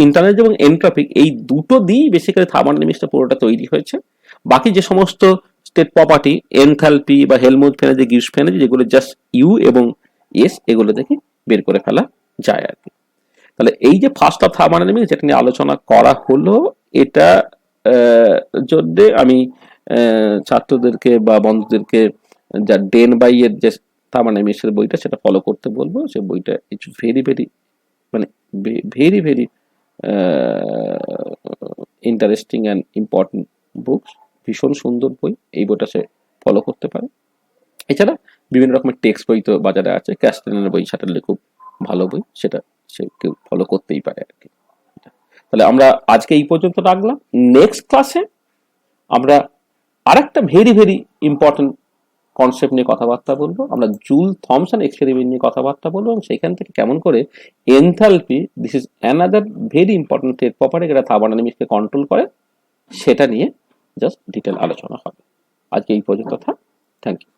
ইন্টারনাল এবং এনট্রপিক এই দুটো দিয়েই বেসিক্যালি থার্মোডাইনামিক্সটা পুরোটা তৈরি হয়েছে। বাকি যে সমস্ত স্টেট প্রপার্টি এনথালপি বা হেলমুথ এনার্জি, গিবস এনার্জি, যেগুলো জাস্ট ইউ এবং এস এগুলো থেকে বের করে ফেলা যায় আর কি। তাহলে এই যে ফার্স্ট অফ থার্মোডাইনামিক্স যেটা নিয়ে আলোচনা করা হলো, এটা জন্য আমি ছাত্রদেরকে বা বন্ধুদেরকে যা ডেন বাই এর যে থার্মোডাইনামিক্সের বইটা সেটা ফলো করতে বলবো। সে বইটা ইটস ভেরি ভেরি মানে very very interesting and important books, ভীষণ সুন্দর বই, এই বইটা সে ফলো করতে পারে। এছাড়া বিভিন্ন রকমের টেক্সট বই তো বাজারে আছে, ক্যাস্টেলেনের বই সাটারলি খুব ভালো বই, সেটা সে কেউ ফলো করতেই পারে আর কি। তাহলে আমরা আজকে এই পর্যন্ত রাখলাম। নেক্সট ক্লাসে আমরা আরেকটা ভেরি ভেরি ইম্পর্টেন্ট কনসেপ্ট নিয়ে কথাবার্তা বলবো। আমরা জুল থমসন এক্সপেরিমেন্ট নিয়ে কথাবার্তা বলবো এবং সেখান থেকে কেমন করে enthalpy, this is another very important state property যেটা থার্মোডাইনামিক্সকে কন্ট্রোল করে, সেটা নিয়ে জাস্ট ডিটেল আলোচনা হবে। আজকে এই পর্যন্ত থাক। Thank you.